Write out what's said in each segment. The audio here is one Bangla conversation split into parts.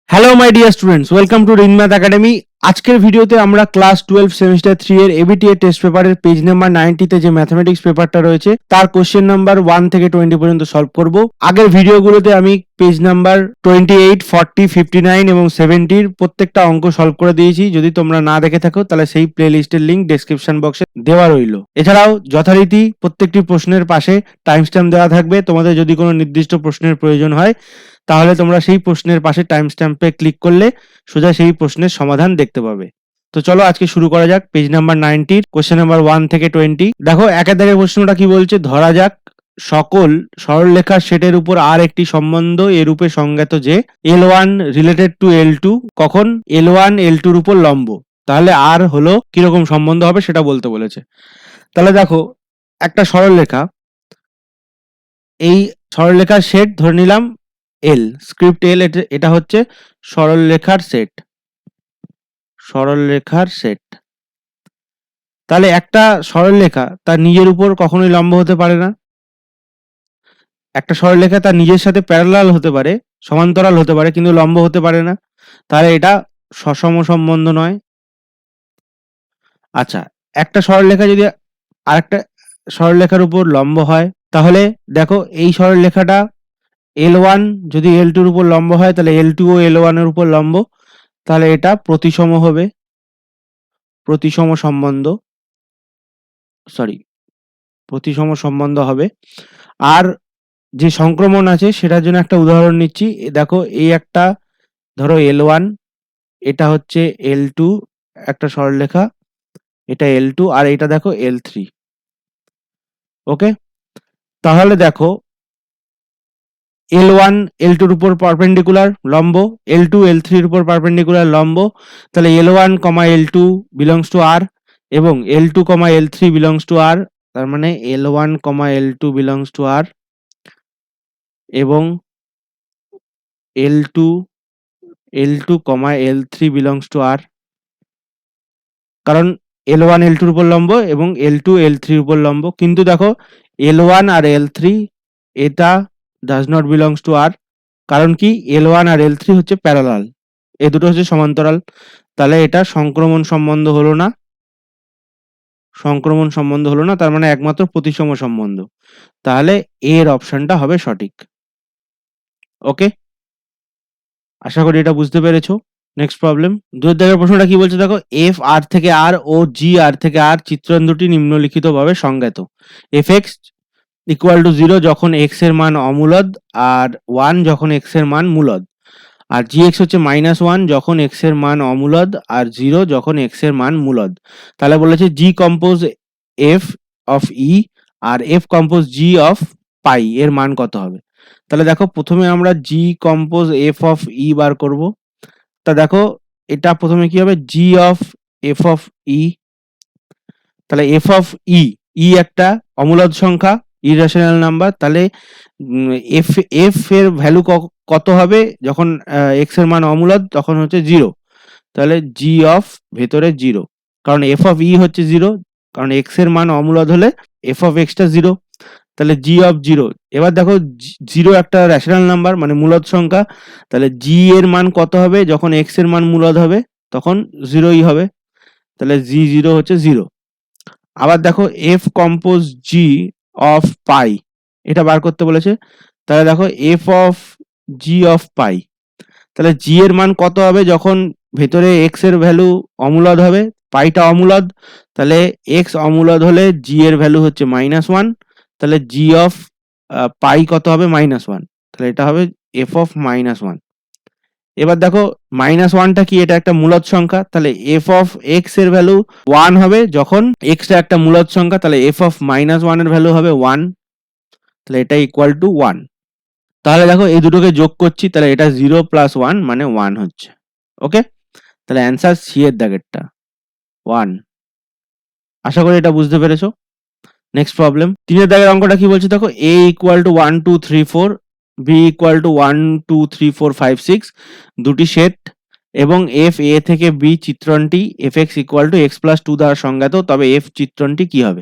Hello my dear students, welcome to Rin math academy. আজকের ভিডিওতে আমরা ক্লাস 12 সেমিস্টার 3 এর এবিটি এর টেস্ট পেপারের পেজ নাম্বার 90 তে যে ম্যাথমেটিক্স পেপারটা রয়েছে তার কোশ্চেন নাম্বার 1 থেকে 20 পর্যন্ত সলভ করব। আগের ভিডিওগুলোতে আমি পেজ নাম্বার 28, 40, 59 এবং 70 এর প্রত্যেকটা অঙ্ক সলভ করে দিয়েছি। যদি তোমরা না দেখে থাকো তাহলে সেই প্লেলিস্টের লিংক ডেসক্রিপশন বক্সে দেওয়া রইল। এছাড়াও যথারীতি প্রত্যেকটি প্রশ্নের পাশে টাইম স্ট্যাম্প দেওয়া থাকবে। তোমাদের যদি কোনো নির্দিষ্ট প্রশ্নের প্রয়োজন হয় তাহলে তোমরা সেই প্রশ্নের পাশে টাইম স্ট্যাম্পে ক্লিক করলে সোজা সেই প্রশ্নের সমাধান দেখতে পাবে। তো চলো আজকে শুরু করা যাক পেজ নাম্বার 90 কোশ্চেন নাম্বার 1 থেকে 20। দেখো একের দাগের প্রশ্নটা কি বলছে, ধরা যাক সকল সরলরেখার সেটের উপর আর একটি সম্বন্ধ এরূপে সংজ্ঞাত যে L1 রিলেটেড টু L2 কখন L1 L2 এর উপর লম্ব। তাহলে আর হলো কিরকম সম্বন্ধ হবে সেটা বলতে বলেছে। তাহলে দেখো একটা সরলরেখা, এই সরলরেখার সেট ধরে নিলাম এল, স্ক্রিপ্ট এল, এটা হচ্ছে সরলরেখার সেট। সরলরেখার সেট, তাহলে একটা সরলরেখা তার নিজের উপর কখনোই লম্ব হতে পারে না। একটা সরলরেখা তার নিজের সাথে প্যারালাল হতে পারে, সমান্তরাল হতে পারে, কিন্তু লম্ব হতে পারে না। তাহলে এটা সসম সম্বন্ধ নয়। আচ্ছা, একটা সরলরেখা যদি আরেকটা সরলরেখার উপর লম্ব হয়, তাহলে দেখো এই সরলরেখাটা L1 যদি L2 এর উপর লম্ব হয় তাহলে L2 ও L1 এর উপর লম্ব, তাহলে এটা প্রতিসম হবে, প্রতিসম সম্বন্ধ, প্রতিসম সম্বন্ধ হবে। আর যে সংক্রমণ আছে সেটার জন্য একটা উদাহরণ নিচ্ছি। দেখো এই একটা, ধরো L1, এটা হচ্ছে L2, একটা সরলরেখা, এটা L2, আর এটা দেখো L3। ওকে, তাহলে দেখো L1 L2 এর উপর পারপেন্ডিকুলার লম্ব, L2 L3 এর উপর পারপেন্ডিকুলার লম্ব, তাহলে L1, L2 belongs to R এবং L2, L3 belongs to R। তার মানে L1, L2 belongs to R এবং L2, L2, L3 belongs to R, কারণ L1 L2 এর উপর লম্ব এবং L2 L3 এর উপর লম্ব। কিন্তু দেখো L1 আর L3 এটা does not belongs to R, কারণ কি L1 আর L3 হচ্ছে প্যারালাল, এই দুটো হচ্ছে সমান্তরাল। তাহলে এটা সংক্রমণ সম্বন্ধ হলো না, সংক্রমণ সম্বন্ধ হলো না, তার মানে একমাত্র প্রতিসম সম্বন্ধ। তাহলে এর অপশনটা হবে সঠিক। ওকে, আশা করি এটা বুঝতে পেরেছো। নেক্সট প্রবলেম, দুই দাগের প্রশ্নটা কি বলছে দেখো, এফ আর থেকে আর ও জি আর থেকে আর চিত্রায়ন দুটি নিম্নলিখিত ভাবে সংজ্ঞাত। এফ এক্স ইকুয়াল টু 0 যখন এক্স এর মান অমূলদ আর 1 যখন এক্স এর মান মূলদ, আর জি এক্স হচ্ছে -1 যখন এক্স এর মান অমূলদ আর 0 যখন এক্স এর মান মূলদ। তাহলে বলেছে g compose f of e আর f compose g of pi এর মান কত হবে। তাহলে দেখো প্রথমে আমরা g compose f of e বার করব। তা দেখো এটা প্রথমে কি হবে, g of f of e, তাহলে এফ অফ ই, ই একটা অমূলদ সংখ্যা, ইরেশনাল নাম্বার, তাহলে এফ এফ এর ভ্যালু কত হবে যখন এক্স এর মান অমূলদ, তখন হচ্ছে 0। তাহলে জি অফ ভেতরে 0, কারণ এফ অফ ই হচ্ছে 0, কারণ এক্স এর মান অমূলদ হলে এফ অফ এক্সটা 0। তাহলে জি অফ 0, এবার দেখো 0 একটা রেশনাল নাম্বার মানে মূলদ সংখ্যা, তাহলে জি এর মান কত হবে যখন এক্স এর মান মূলদ হবে, তখন 0ই হবে। তাহলে জি 0 হচ্ছে 0। আবার দেখো এফ কম্পোজ জি অফ পাই, এটা বার করতে বলেছে। তাহলে দেখো এফ অফ জি অফ পাই, তাহলে জি এর মান কত হবে যখন ভেতরে এক্স এর ভ্যালু অমূলদ হবে, পাইটা অমূলদ, তাহলে এক্স অমূলদ হলে জি এর ভ্যালু হচ্ছে -1, তাহলে জি অফ পাই কত হবে -1, তাহলে এটা হবে এফ অফ -1। এবার দেখো -1টা কি, এটা একটা মূলদ সংখ্যা, তাহলে এফ অফ এক্স এর ভ্যালু 1 হবে যখন এক্সটা একটা মূলদ সংখ্যা, তাহলে এফ অফ -1 এর ভ্যালু হবে 1, তাহলে এটা ইকুয়াল টু 1। তাহলে দেখো এই দুটোকে যোগ করছি, তাহলে এটা 0 + 1 মানে 1 হচ্ছে। ওকে, তাহলে অ্যান্সার সি এর দাগেরটা 1। আশা করি এটা বুঝতে পেরেছো। নেক্সট প্রবলেম, 3 এর দাগের অঙ্কটা কি বলছে দেখো, a equal to 1 2 3 4, b equal to 1 2 3 4 5 6 দুটি সেট এবং f a থেকে b চিত্রণটি fx equal to x + 2 দ্বারা সংজ্ঞাত, তবে f চিত্রণটি কি হবে।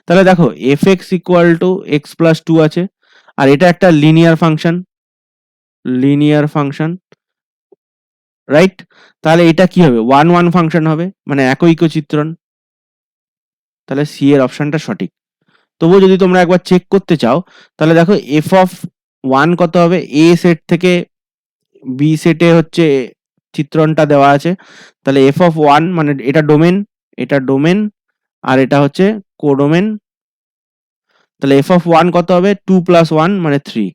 তাহলে দেখো fx ইকুয়াল টু x + 2 আছে, আর এটা একটা linear function, linear function, right? তাহলে এটা কি হবে? 1 1 ফাংশন হবে, মানে একৈক চিত্রণ। তাহলে সি এর অপশনটা সঠিক। তবুও যদি তোমরা একবার চেক করতে চাও, তাহলে দেখো এফ অফ 1 কত হবে? এ সেট থেকে বি সেটে হচ্ছে চিত্রণটা দেওয়া আছে। তাহলে এফ অফ 1 মানে এটা ডোমেন আর এটা হচ্ছে কোডোমেন। তাহলে এফ অফ 1 কত হবে? 2 প্লাস 1 মানে 3।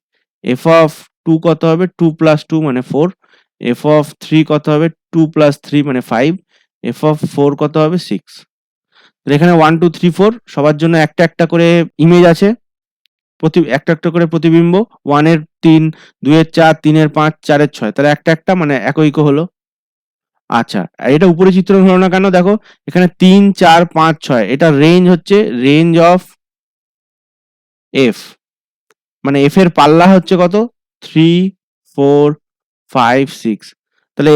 এফ অফ 2 কত হবে? 2 প্লাস 2 মানে 4। এফ অফ 3 কত হবে? 2 প্লাস 3 মানে 5। এফ অফ 4 কত হবে? 6। এখানে 1 2 3 4 সবার জন্য একটা একটা করে ইমেজ আছে, একটা একটা করে প্রতিবিম্ব। 1 এর 3, 2 এর 4, 3 এর 5, 4 এর 6, তাহলে একটা একটা মানে একৈক হলো। আচ্ছা, আর এটা উপরে চিত্রণ হলো না কেন? দেখো এখানে 3 4 5 6, এটা রেঞ্জ হচ্ছে রেঞ্জ অফ এফ, মানে এফ এর পাল্লা হচ্ছে কত? 3 4 5 6। তাহলে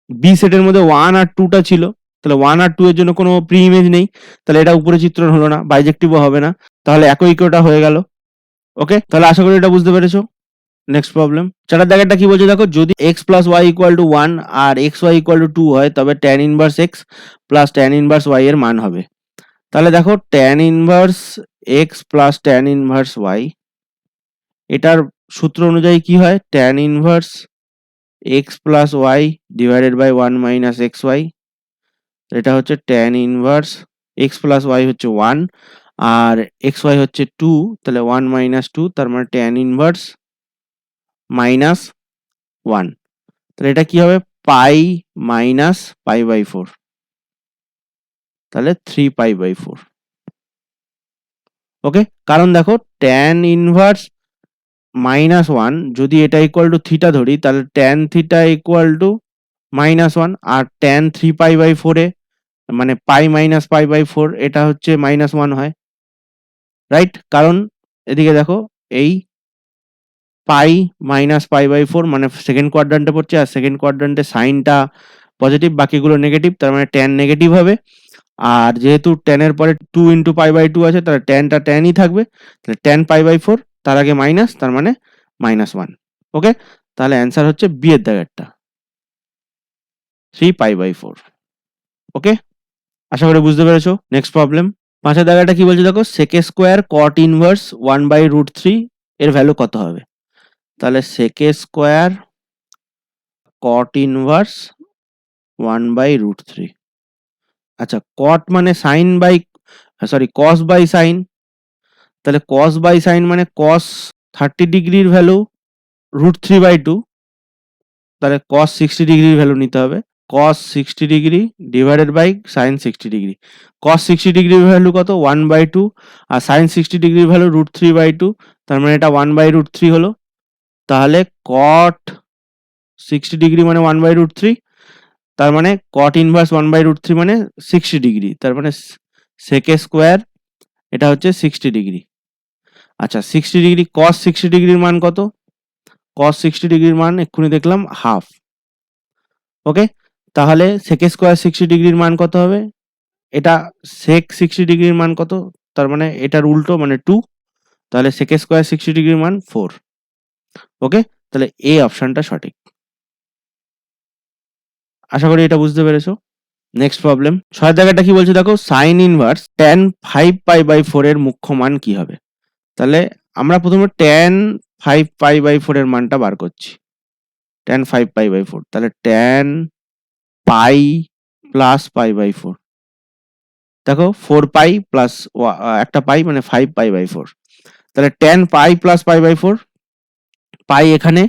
বি সেটের মধ্যে 1 আর 2 টা ছিল, তাহলে 1 আর 2 এর জন্য কোনো প্রি ইমেজ নেই, তাহলে এটা উপরে চিত্রণ হলো না, বাইজেক্টিভও হবে না, তাহলে একৈকটা হয়ে গেল। ওকে, তাহলে আশা করি এটা বুঝতে পেরেছো। নেক্সট প্রবলেম, চারের দাগেরটা কি বলছে দেখো, যদি x plus y equal to 1 আর এক্স ওয়াই ইকুয়াল টু 2 হয়, তবে tan inverse x plus tan inverse y এর মান হবে। তাহলে দেখো tan inverse x plus tan inverse y, এটার সূত্র অনুযায়ী কি হয়? Tan inverse x plus y divided by 1 minus x y. এটা হচ্ছে tan inverse x plus y হচ্ছে 1 আর এক্স ওয়াই হচ্ছে 2, তাহলে 1 মাইনাস 2, তার মানে ট্যান ইনভার্স মাইনাস 1। তাহলে এটা কি হবে? পাই মাইনাস পাই বাই 4, তাহলে 3 পাই বাই 4। ওকে, কারণ দেখো ট্যান ইনভার্স মাইনাস 1 যদি এটা ইকুয়াল টু থিটা ধরি, তাহলে tan theta equal to minus 1, আর ট্যান 3 পাই বাই 4 এ মানে পাই মাইনাস পাই বাই 4 এটা হচ্ছে মাইনাস 1 হয়, রাইট? কারণ এদিকে দেখো এই পাই মাইনাস পাই বাই 4 মানে সেকেন্ড কোয়াড্রান্টে পড়ছে, আর সেকেন্ড কোয়াড্রান্টে সাইনটা পজিটিভ, বাকিগুলো নেগেটিভ, তার মানে ট্যান নেগেটিভ হবে। আর যেহেতু ট্যানের পরে 2 ইন্টু পাই বাই 2 আছে, তাহলে ট্যানটা ট্যানই থাকবে, তাহলে ট্যান পাই বাই 4, তার আগে মাইনাস, তার মানে মাইনাস 1। ওকে, তাহলে অ্যান্সার হচ্ছে বি এর দাগেরটা 3 পাই বাই 4। ওকে, আশা করি বুঝতে পেরেছো। নেক্সট প্রবলেম, পাঁচের দাগেরটা কি বলছে দেখো, sec square cot inverse 1 by root 3 এর ভ্যালু কত হবে? তাহলে sec square cot inverse 1 by root 3। আচ্ছা, কট মানে sine by cos by sine, তাহলে কস বাই সাইন মানে কস 30 ডিগ্রির ভ্যালু রুট 3 বাই 2, তাহলে কস 60 ডিগ্রির ভ্যালু নিতে হবে। Cos 60 degree divided by sine 60 degree. Cos 60 ডিগ্রির ভ্যালু কত? 1 বাই 2, আর সাইন 60 ডিগ্রির ভ্যালু রুট 3 বাই 2, তার মানে এটা 1 বাই রুট 3 হলো। তাহলে কট 60 ডিগ্রি মানে 1 বাই রুট 3, তার মানে কট ইনভার্স 1 বাই রুট 3 মানে 60 ডিগ্রি, তার মানে সেকে স্কোয়ার এটা হচ্ছে 60 ডিগ্রি। আচ্ছা, 60 ডিগ্রি কস 60 ডিগ্রির মান কত? কস 60 ডিগ্রির মান এক্ষুনি দেখলাম হাফ। ওকে, তাহলে সেকে স্কোয়ার 60 ডিগ্রির মান কত হবে? এটা সেক 60 ডিগ্রির মান কত? তার মানে এটার উল্টো মানে 2, তাহলে সেকে স্কোয়ার 60 ডিগ্রির মান 4। ওকে, তাহলে এ অপশনটা সঠিক। আশা করি এটা বুঝতে পেরেছো। নেক্সট প্রবলেম, 6 জায়গাটা কি বলছে দেখো, sine inverse tan 5 pi by 4 এর মুখ্য মান কি হবে? তাহলে আমরা প্রথমে tan 5 পাই বাই 4 এর মানটা বার করছি। tan 5 পাই বাই 4, তাহলে tan pi plus pi by 4, দেখো 4 পাই প্লাস একটা পাই মানে 5 পাই বাই 4, তাহলে tan pi plus pi by 4, pi এখানে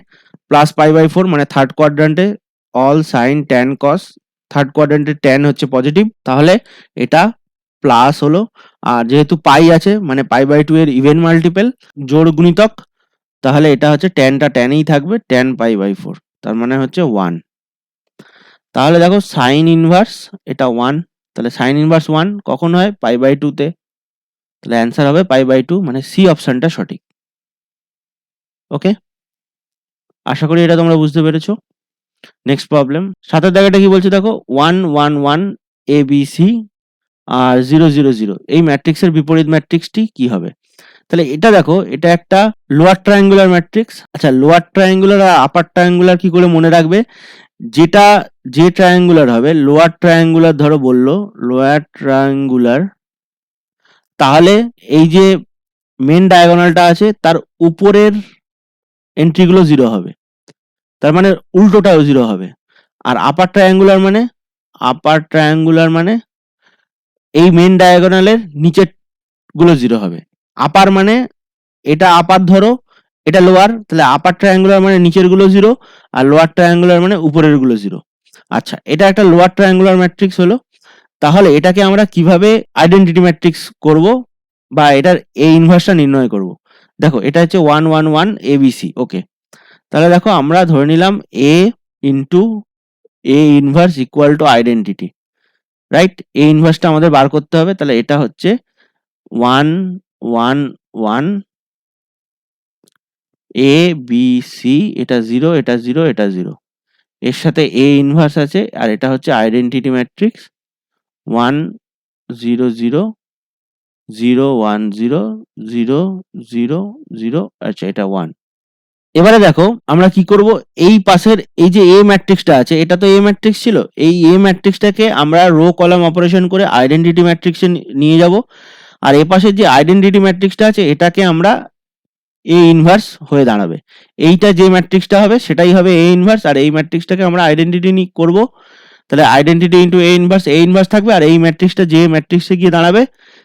প্লাস পাই বাই 4 মানে থার্ড কোয়াড্রান্টে all sine tan cos, third কোয়াড্রান্টে tan হচ্ছে পজিটিভ, তাহলে এটা প্লাস হলো। আর যেহেতু পাই আছে মানে পাই বাই 2 এর ইভেন মাল্টিপল জোড় গুণিতক, তাহলে এটা হচ্ছে ট্যানটা ট্যানেই থাকবে, tan পাই বাই 4, তার মানে হচ্ছে 1। তাহলে দেখো সাইন ইনভার্স এটা 1, তাহলে সাইন ইনভার্স 1 কখন হয়? পাই বাই 2 তে, তাহলে অ্যান্সার হবে পাই বাই 2, মানে সি অপশনটা সঠিক। ওকে, আশা করি এটা তোমরা বুঝতে পেরেছো। নেক্সট প্রবলেম, 7 জায়গাটা কি বলছে দেখো, 1 1 1 এ বি সি আর 0 0 0 এই ম্যাট্রিক্সের বিপরীত ম্যাট্রিক্সটি কি হবে? তাহলে এটা দেখো, এটা একটা লোয়ার ট্রায়াঙ্গুলার ম্যাট্রিক্স। আচ্ছা, লোয়ার ট্রায়াঙ্গুলার আর আপার ট্রায়াঙ্গুলার কি করে মনে রাখবে? যেটা যে ট্রায়াঙ্গুলার হবে, লোয়ার ট্রায়াঙ্গুলার ধরো বললো লোয়ার ট্রায়াঙ্গুলার, তাহলে এই যে মেন ডায়াগোনালটা আছে তার উপরের এন্ট্রিগুলো 0 হবে, তার মানে উল্টোটাও 0 হবে। আর আপার ট্রায়াঙ্গুলার মানে এই মেন ডায়াগোনালের নিচের গুলো 0 হবে। আপার মানে এটা আপার ধরো, এটা লোয়ার, তাহলে আপার ট্রায়াঙ্গুলার মানে নিচের গুলো 0 আর লোয়ার ট্রায়াঙ্গুলার মানে উপরের গুলো 0। আচ্ছা, এটা একটা লোয়ার ট্রায়াঙ্গুলার ম্যাট্রিক্স হলো। তাহলে এটাকে আমরা কিভাবে আইডেন্টিটি ম্যাট্রিক্স করব বা এটার এ ইনভার্সটা নির্ণয় করব? দেখো, এটা হচ্ছে 1 1 1 ABC। ওকে, তাহলে দেখো আমরা ধরে নিলাম A into A inverse equal to identity, right? A ইনভার্সটা আমাদের বার করতে হবে। তাহলে এটা হচ্ছে 1 1 1 A B C, এটা 0, এটা 0, এটা 0, এর সাথে এ ইনভার্স আছে, আর এটা হচ্ছে আইডেন্টিটি ম্যাট্রিক্স 1 0 0 0 1 0 0 0 0। আচ্ছা, এটা 1। এবারে দেখো আমরা কি করব, এই পাশের এই যে এ ম্যাট্রিক্সটা আছে, এটা তো এ ম্যাট্রিক্স ছিল, এই এ ম্যাট্রিক্সটাকে আমরা রো কলাম অপারেশন করে আইডেন্টিটি ম্যাট্রিক্সে নিয়ে যাব। আর এ পাশের যে আইডেন্টিটি ম্যাট্রিক্সটা আছে এটাকে আমরা এ ইনভার্স হয়ে দাঁড়াবে। এইটা যে ম্যাট্রিক্সটা হবে সেটাই হবে এ ইনভার্স, আর এই ম্যাট্রিক্সটাকে আমরা আইডেন্টিটি করব। তাহলে আইডেন্টিটি ইন্টু এ ইনভার্স থাকবে, আর এই ম্যাট্রিক্সটা যে ম্যাট্রিক্সে গিয়ে দাঁড়াবে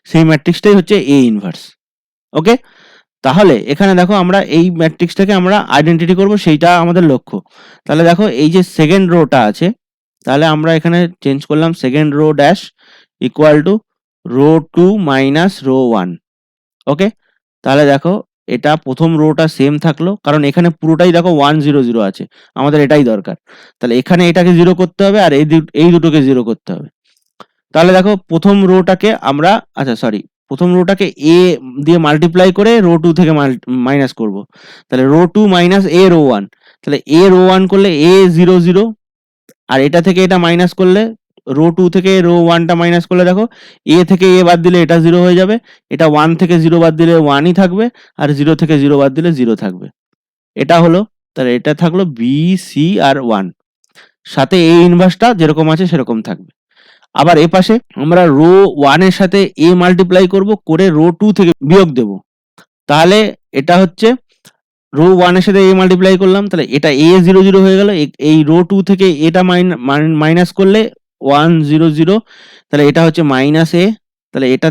সেই ম্যাট্রিক্সটাই হচ্ছে এ ইনভার্স। ওকে, তাহলে এখানে দেখো আমরা এই ম্যাট্রিক্সটাকে আমরা আইডেন্টিটি করব, সেইটা আমাদের লক্ষ্য। তাহলে দেখো এই যে সেকেন্ড রোটা আছে, তাহলে আমরা এখানে চেঞ্জ করলাম second row dash equal to row 2 minus row 1। Okay, তাহলে দেখো এটা প্রথম রোটা সেম থাকলো, কারণ এখানে পুরোটাই দেখো 1 0 0 আছে, আমাদের এটাই দরকার। তাহলে এখানে এটাকে 0 করতে হবে আর এই দুটোকে 0 করতে হবে। তাহলে দেখো প্রথম রোটাকে আমরা, আচ্ছা সরি, প্রথম রোটাকে এ দিয়ে মাল্টিপ্লাই করে রো 2 থেকে মাইনাস করব। তাহলে রো 2 মাইনাস এ রো 1, তাহলে এ রো 1 করলে এ 0 0, আর এটা থেকে এটা মাইনাস করলে রো 2 থেকে রো 1টা মাইনাস করলে দেখো এ থেকে এ বাদ দিলে এটা 0 হয়ে যাবে, এটা 1 থেকে 0 বাদ দিলে 1ই থাকবে, আর 0 থেকে 0 বাদ দিলে 0 থাকবে। এটা হলো, তাহলে এটা থাকলো বি সি আর 1, সাথে এ ইনভার্সটা যেরকম আছে সেরকম থাকবে। আবার এ পাশে আমরা রো 1 এর সাথে এ মাল্টিপ্লাই করব, করে রো 2 থেকে বিয়োগ দেব। তাহলে এটা হচ্ছে রো 1 এর সাথে এ মাল্টিপ্লাই করলাম, তাহলে এটা এ 0 0 হয়ে গেল। এই রো 2 থেকে এটা মাইনাস করলে 1 0 0, তাহলে এটা হচ্ছে মাইনাস এ। তাহলে এটা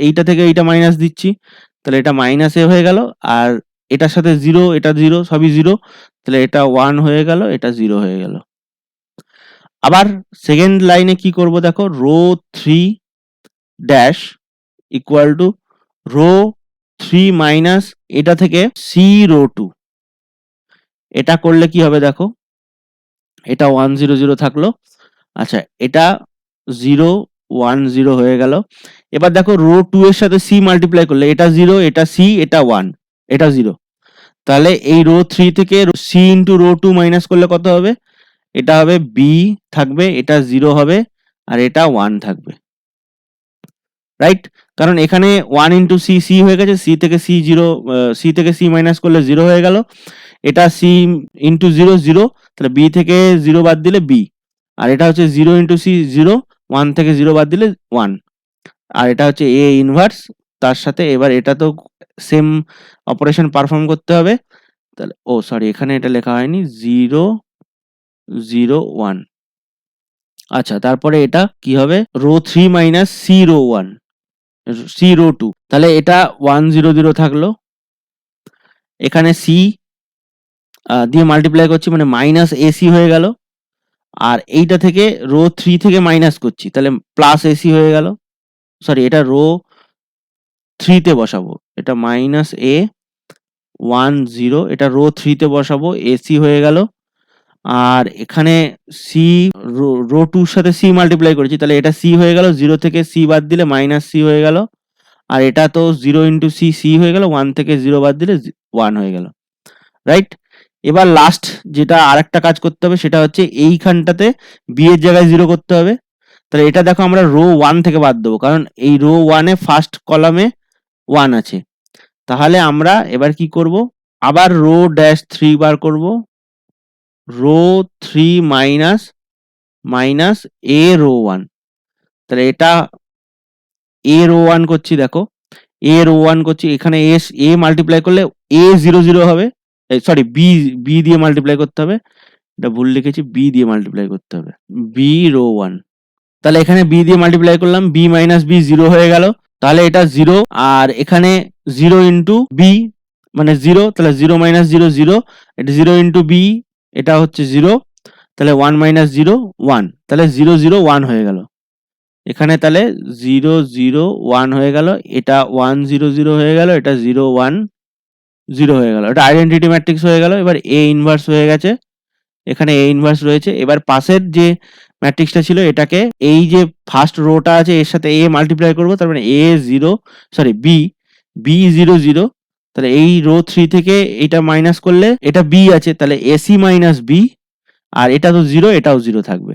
এইটা থেকে এইটা মাইনাস দিচ্ছি, তাহলে এটা মাইনাস এ হয়ে গেল। আর এটার সাথে 0, এটা 0, সবই 0, তাহলে এটা 1 হয়ে গেল, এটা 0 হয়ে গেল। আবার সেকেন্ড লাইনে কি করব, দেখো row 3 dash equal to row 3 minus এটা থেকে সি রো 2। এটা করলে কি হবে দেখো, এটা 1 0 0 থাকলো। আচ্ছা, এটা 0 1 0 হয়ে গেল। এবার দেখো রো 2 এর সাথে সি মাল্টিপ্লাই করলে এটা 0, এটা সি, এটা 1, এটা 0। তাহলে এই রো 3 থেকে সি ইন্টু রো 2 মাইনাস করলে কত হবে? এটা হবে বি থাকবে, এটা 0 হবে, আর এটা 1 থাকবে, রাইট? কারণ এখানে 1 ইন্টু সি, সি হয়ে গেছে, সি থেকে সি 0, সি থেকে সি মাইনাস করলে 0 হয়ে গেল। এটা সি ইন্টু 0 0, তাহলে বি থেকে 0 বাদ দিলে বি। আর এটা হচ্ছে 0 ইন্টু সি 0, 1 থেকে 0 বাদ দিলে 1। আর এটা হচ্ছে এ ইনভার্স, তার সাথে এবার এটা তো সেম অপারেশন পারফর্ম করতে হবে। তাহলে ও সরি, এখানে এটা লেখা হয়নি, 0 0 1। আচ্ছা, তারপরে এটা কি হবে, row 3 minus c row 1, c row 2, তাহলে এটা 1 0 0 থাকলো। এখানে সি দিয়ে মাল্টিপ্লাই করছি মানে মাইনাস এসি হয়ে গেল। আর এইটা থেকে রো 3 থেকে মাইনাস করছি, তাহলে প্লাস এসি হয়ে গেল। সরি, এটা রো 3 তে বসাবো, এটা মাইনাস এ 1 0, এটা রো 3 তে বসাবো, এসি হয়ে গেল। আর এখানে সি রো 2 এর সাথে সি মাল্টিপ্লাই করেছি, তাহলে এটা সি হয়ে গেল, 0 থেকে সি বাদ দিলে মাইনাস সি হয়ে গেল। আর এটা তো 0 ইন্টু সি, সি হয়ে গেল, 1 থেকে 0 বাদ দিলে 1 হয়ে গেল, রাইট? এবার লাস্ট যেটা আরেকটা কাজ করতে হবে সেটা হচ্ছে এইখানটাতে বি এর জায়গায় 0 করতে হবে। তাহলে এটা দেখো আমরা রো 1 থেকে বাদ দেবো, কারণ এই রো 1 এ ফার্স্ট কলামে 1 আছে। তাহলে আমরা এবার কি করব, আবার রো ড্যাশ 3 বার করব, rho 3 minus minus a row 1। তাহলে এটা এ রো 1 করছি, দেখো এ রো 1 করছি, এখানে এ মাল্টিপ্লাই করলে এ 0 0 হবে, সরি বি বি দিয়ে মাল্টিপ্লাই করতে হবে, এটা ভুল লিখেছি, বি দিয়ে মাল্টিপ্লাই করতে হবে, বি রো 1। তাহলে এখানে বি দিয়ে মাল্টিপ্লাই করলাম, বি মাইনাস বি 0 হয়ে গেল, তাহলে এটা 0, আর এখানে 0 ইন্টু বি মানে 0, তাহলে 0 মাইনাস 0 0, এটা 0 ইন্টু বি, এটা হচ্ছে 0, তাহলে 1 মাইনাস 0 1, তাহলে 0 0 1 হয়ে গেল এখানে, তাহলে 0 0 1 হয়ে গেল, এটা 1 0 0 হয়ে গেল, এটা 0 1 0 হয়ে গেল, এটা আইডেন্টিটি ম্যাট্রিক্স হয়ে গেল। এবার এ ইনভার্স হয়ে গেছে, এখানে এ ইনভার্স রয়েছে। এবার পাশের যে ম্যাট্রিক্সটা ছিল এটাকে এই যে ফার্স্ট রোটা আছে এর সাথে এ মাল্টিপ্লাই করবো, তার মানে এ 0 সরি বি বি 0 0, তাহলে এই রো 3 থেকে এটা মাইনাস করলে এটা বি আছে, তাহলে এসি মাইনাস বি, আর এটা তো 0, এটাও 0 থাকবে,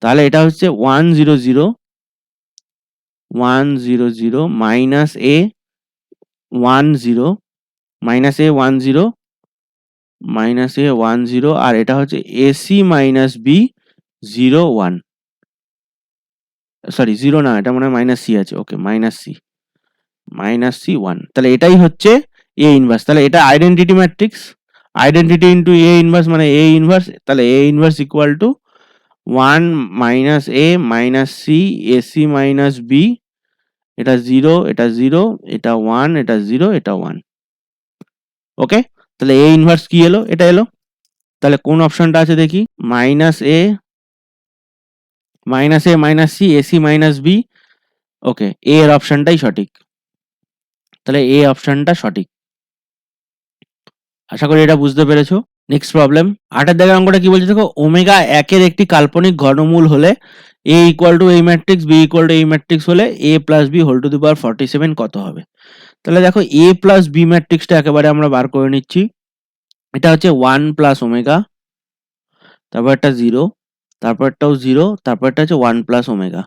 তাহলে এটা হচ্ছে 1 0 0 1 0 0 মাইনাস এ 1 0 মাইনাস এ 1 0 মাইনাস এ 1 0, আর এটা হচ্ছে এসি মাইনাস বি 0 1, সরি 0 না, এটা মনে হয় মাইনাস সি আছে, ওকে মাইনাস সি 1, তাহলে এটাই হচ্ছে এ ইনভার্স। তাহলে এটা identity matrix, identity into A inverse মানে এ ইনভার্স, তাহলে A inverse equal to 1 minus A minus C AC minus B, এটা 0 এটা 0 এটা 1 এটা 0 এটা 1, ওকে। তাহলে এ ইনভার্স কি এলো, এটা এলো। তাহলে কোন অপশনটা আছে দেখি, minus A minus C AC minus B, okay A এর অপশনটাই সঠিক, তাহলে এ অপশনটা সঠিক। আশা করি এটা বুঝতে পেরেছো। নেক্সট প্রবলেম 8 দাগের অঙ্কটা কি বলছে দেখো, ওমেগা 1 এর একটি কাল্পনিক ঘনমূল হলে a ইকুয়াল টু এই ম্যাট্রিক্স, b ইকুয়াল টু এই ম্যাট্রিক্স হলে a plus b whole to the power 47 কত হবে। তাহলে দেখো a প্লাস b ম্যাট্রিক্সটা একেবারে আমরা বার করে নিচ্ছি, এটা হচ্ছে 1 প্লাস ওমেগা, তারপর একটা 0, তারপরটাও 0, তারপরটা হচ্ছে 1 প্লাস ওমেগা।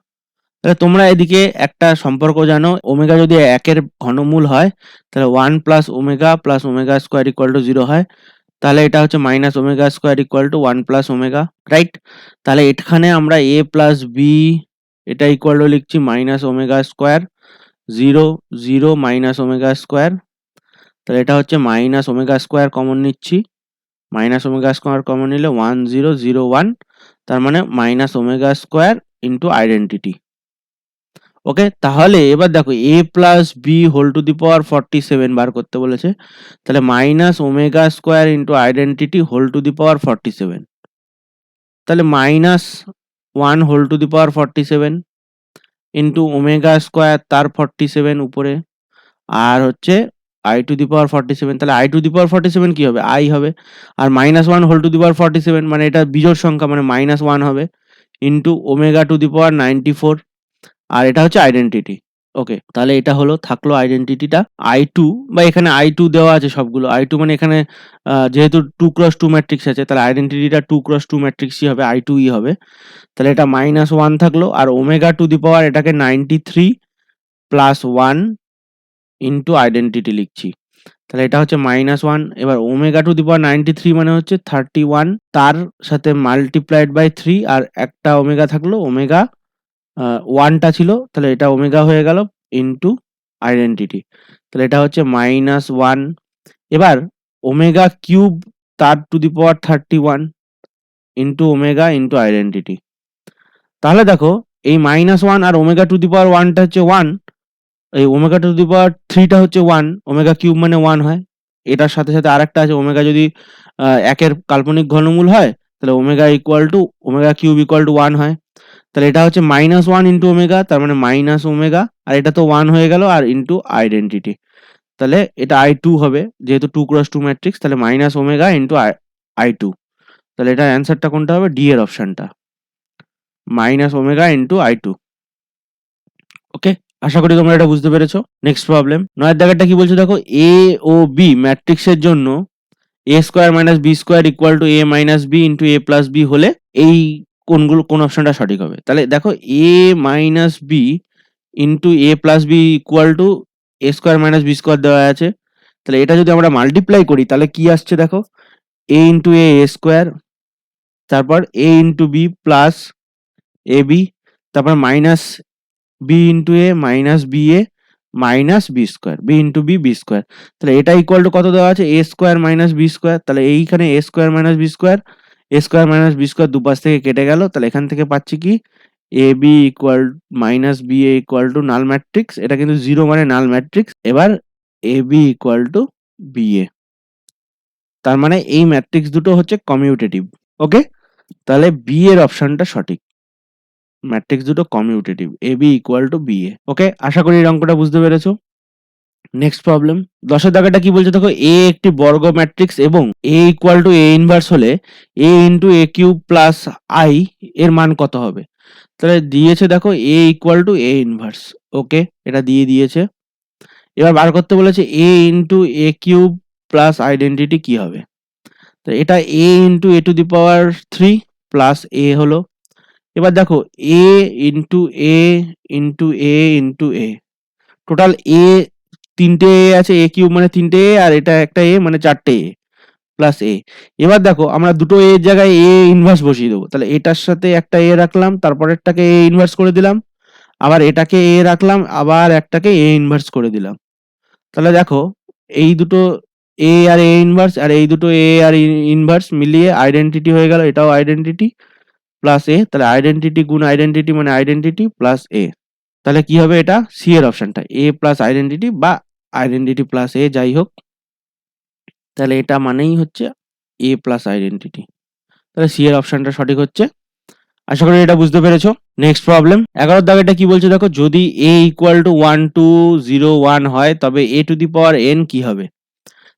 তাহলে তোমরা এদিকে একটা সম্পর্ক জানো, ওমেগা যদি 1 এর ঘনমূল হয় তাহলে 1 plus omega square equal to 0 হয়, তাহলে এটা হচ্ছে minus omega square equal to 1 plus omega, right. তাহলে এখানে আমরা a প্লাস বি এটা ইকুয়াল টু লিখছি minus omega square 0 0 minus omega square, তাহলে এটা হচ্ছে মাইনাস ওমেগা স্কোয়ার কমন নিচ্ছি, মাইনাস ওমেগা স্কোয়ার কমন নিলে 1 0 0 1, তার মানে minus omega square into identity, okay. তাহলে এবার দেখো a plus B whole to the power 47 বার করতে বলেছে, তাহলে minus omega square into identity whole to the power 47, তাহলে minus 1 whole to the power 47 into omega square তার 47 উপরে, আর হচ্ছে i টু দি পাওয়ার 47, তাহলে i টু দি পাওয়ার 47 কি হবে, i হবে, আর minus 1 whole to the power 47 মানে এটা বিজোড় সংখ্যা মানে মাইনাস 1 হবে, ইন্টু ওমেগা টু দি পাওয়ার 94, আর এটা হচ্ছে আইডেন্টিটি, ওকে। তাহলে এটা হলো থাকলো আইডেন্টিটিটা i2, বা এখানে i2 দেওয়া আছে সবগুলো, i2 মানে এখানে যেহেতু 2 ক্রস 2 ম্যাট্রিক্স আছে তাহলে আইডেন্টিটিটা 2 ক্রস 2 ম্যাট্রিক্সই হবে, i2ই হবে। তাহলে এটা মাইনাস 1 থাকলো, আর ওমেগা টু দি পাওয়ার এটাকে 93 প্লাস 1 ইন্টু আইডেন্টিটি লিখছি, তাহলে এটা হচ্ছে মাইনাস 1। এবার ওমেগা টু দি পাওয়ার 93 মানে হচ্ছে 31, তার সাথে মাল্টিপ্লাইড বাই 3, আর একটা ওমেগা থাকলো, ওমেগা 1টা ছিল, তাহলে এটা ওমেগা হয়ে গেল ইন্টু আইডেন্টিটি, তাহলে এটা হচ্ছে মাইনাস 1। এবার ওমেগা কিউব তার to the power 31 into omega into identity, তাহলে দেখো এই মাইনাস 1 আর ওমেগা টু দি পাওয়ার 1টা হচ্ছে 1, এই ওমেগা টু দি পাওয়ার 3টা হচ্ছে 1, ওমেগা কিউব মানে 1 হয়, এটার সাথে সাথে আরেকটা আছে, ওমেগা যদি 1 এর কাল্পনিক ঘনমূল হয় তাহলে omega equal to omega cube equal to 1 হয়, তাহলে এটা হচ্ছে মাইনাস 1 ইন্টু ওমেগা, তার মানে মাইনাস ওমেগা, আর এটা তো 1 হয়ে গেল, আর ইন্টু আইডেন্টিটি, তাহলে এটা i2 হবে, যেহেতু 2 ক্রস 2 ম্যাট্রিক্স, তাহলে মাইনাস ওমেগা ইন্টু i2, তাহলে এটা অ্যান্সারটা কোনটা হবে, ডি এর অপশনটা, মাইনাস ওমেগা ইন্টু i2, ওকে। আশা করি তোমরা এটা বুঝতে পেরেছো। নেক্সট প্রবলেম 9 দাগেরটা কি বলছে দেখো, a ও b ম্যাট্রিক্সের জন্য a square minus B square equal to a minus B into a plus b হলে এই কোন অপশনটা সঠিক হবে। তাহলে দেখো a minus B into a plus b equal to a square minus B square দেওয়া আছে, তাহলে এটা যদি আমরা মাল্টিপ্লাই করি তাহলে কি আসছে দেখো, a ইন্টু এ স্কোয়ার, তারপর a into B plus A B, তারপর minus B into A minus B A minus B square, B into B B square. তাহলে এটা ইকুয়াল টু কত দেওয়া আছে, A square minus B square. তাহলে এইখানে A square minus B square, A square minus B square দুপাশ থেকে কেটে গেল। তাহলে এখান থেকে পাচ্ছি কি, A B equal minus B A equal two null matrix. এটা কিন্তু জিরো মানে নাল ম্যাট্রিক্স। এবার এ বি ইকুয়াল টু বি এ, তার মানে এই ম্যাট্রিক্স দুটো হচ্ছে কমিউটেটিভ। ওকে, তাহলে বি এর অপশনটা সঠিক, ম্যাট্রিক্স দুটো commutative, A B equal to B A. Okay, আশা করি এই অঙ্কটা বুঝতে পেরেছো। নেক্সট প্রবলেম 10 এর দাগেটা কি বলছে দেখো, এ একটি বর্গ ম্যাট্রিক্স এবং A equal to A inverse হলে A into A cube plus I এর মান কত হবে। তাহলে দিয়েছে দেখো A equal to A inverse. Okay, এটা দিয়ে দিয়েছে। এবার বার করতে বলেছে A into A cube plus identity কি হবে। তো এটা A into A to the power 3 plus A হলো। এবার দেখো A into A into A into A, total A তিনটে এ আছে, এ কিউব মানে তিনটে এ, আর এটা একটা এ মানে চারটে এ প্লাস এ। এবার দেখো আমরা দুটো এর জায়গায় এ ইনভার্স বসিয়ে দেবো। তাহলে এটার সাথে একটা এ রাখলাম, তারপরেরটাকে এ ইনভার্স করে দিলাম, আবার এটাকে এ রাখলাম, আবার একটাকে এ ইনভার্স করে দিলাম। তাহলে দেখো এই দুটো এ আর এ ইনভার্স আর এই দুটো এ আর ইনভার্স মিলিয়ে আইডেন্টিটি হয়ে গেল, এটাও আইডেন্টিটি প্লাস এ। তাহলে আইডেন্টিটি গুণ আইডেন্টিটি মানে আইডেন্টিটি প্লাস এ। তাহলে কি হবে, এটা সি এর অপশনটা, এ প্লাস আইডেন্টিটি বা আইডেন্টিটি প্লাস এ যাই হোক। তাহলে এটা মানেই হচ্ছে এ প্লাস আইডেন্টিটি। তাহলে সি এর অপশনটা সঠিক হচ্ছে। আশা করি এটা বুঝতে পেরেছো। নেক্সট প্রবলেম 11 দাগেটা কি বলছে দেখো, যদি এ ইকুয়াল টু 1 2 0 1 হয় তবে এ টু দি পাওয়ার এন কি হবে।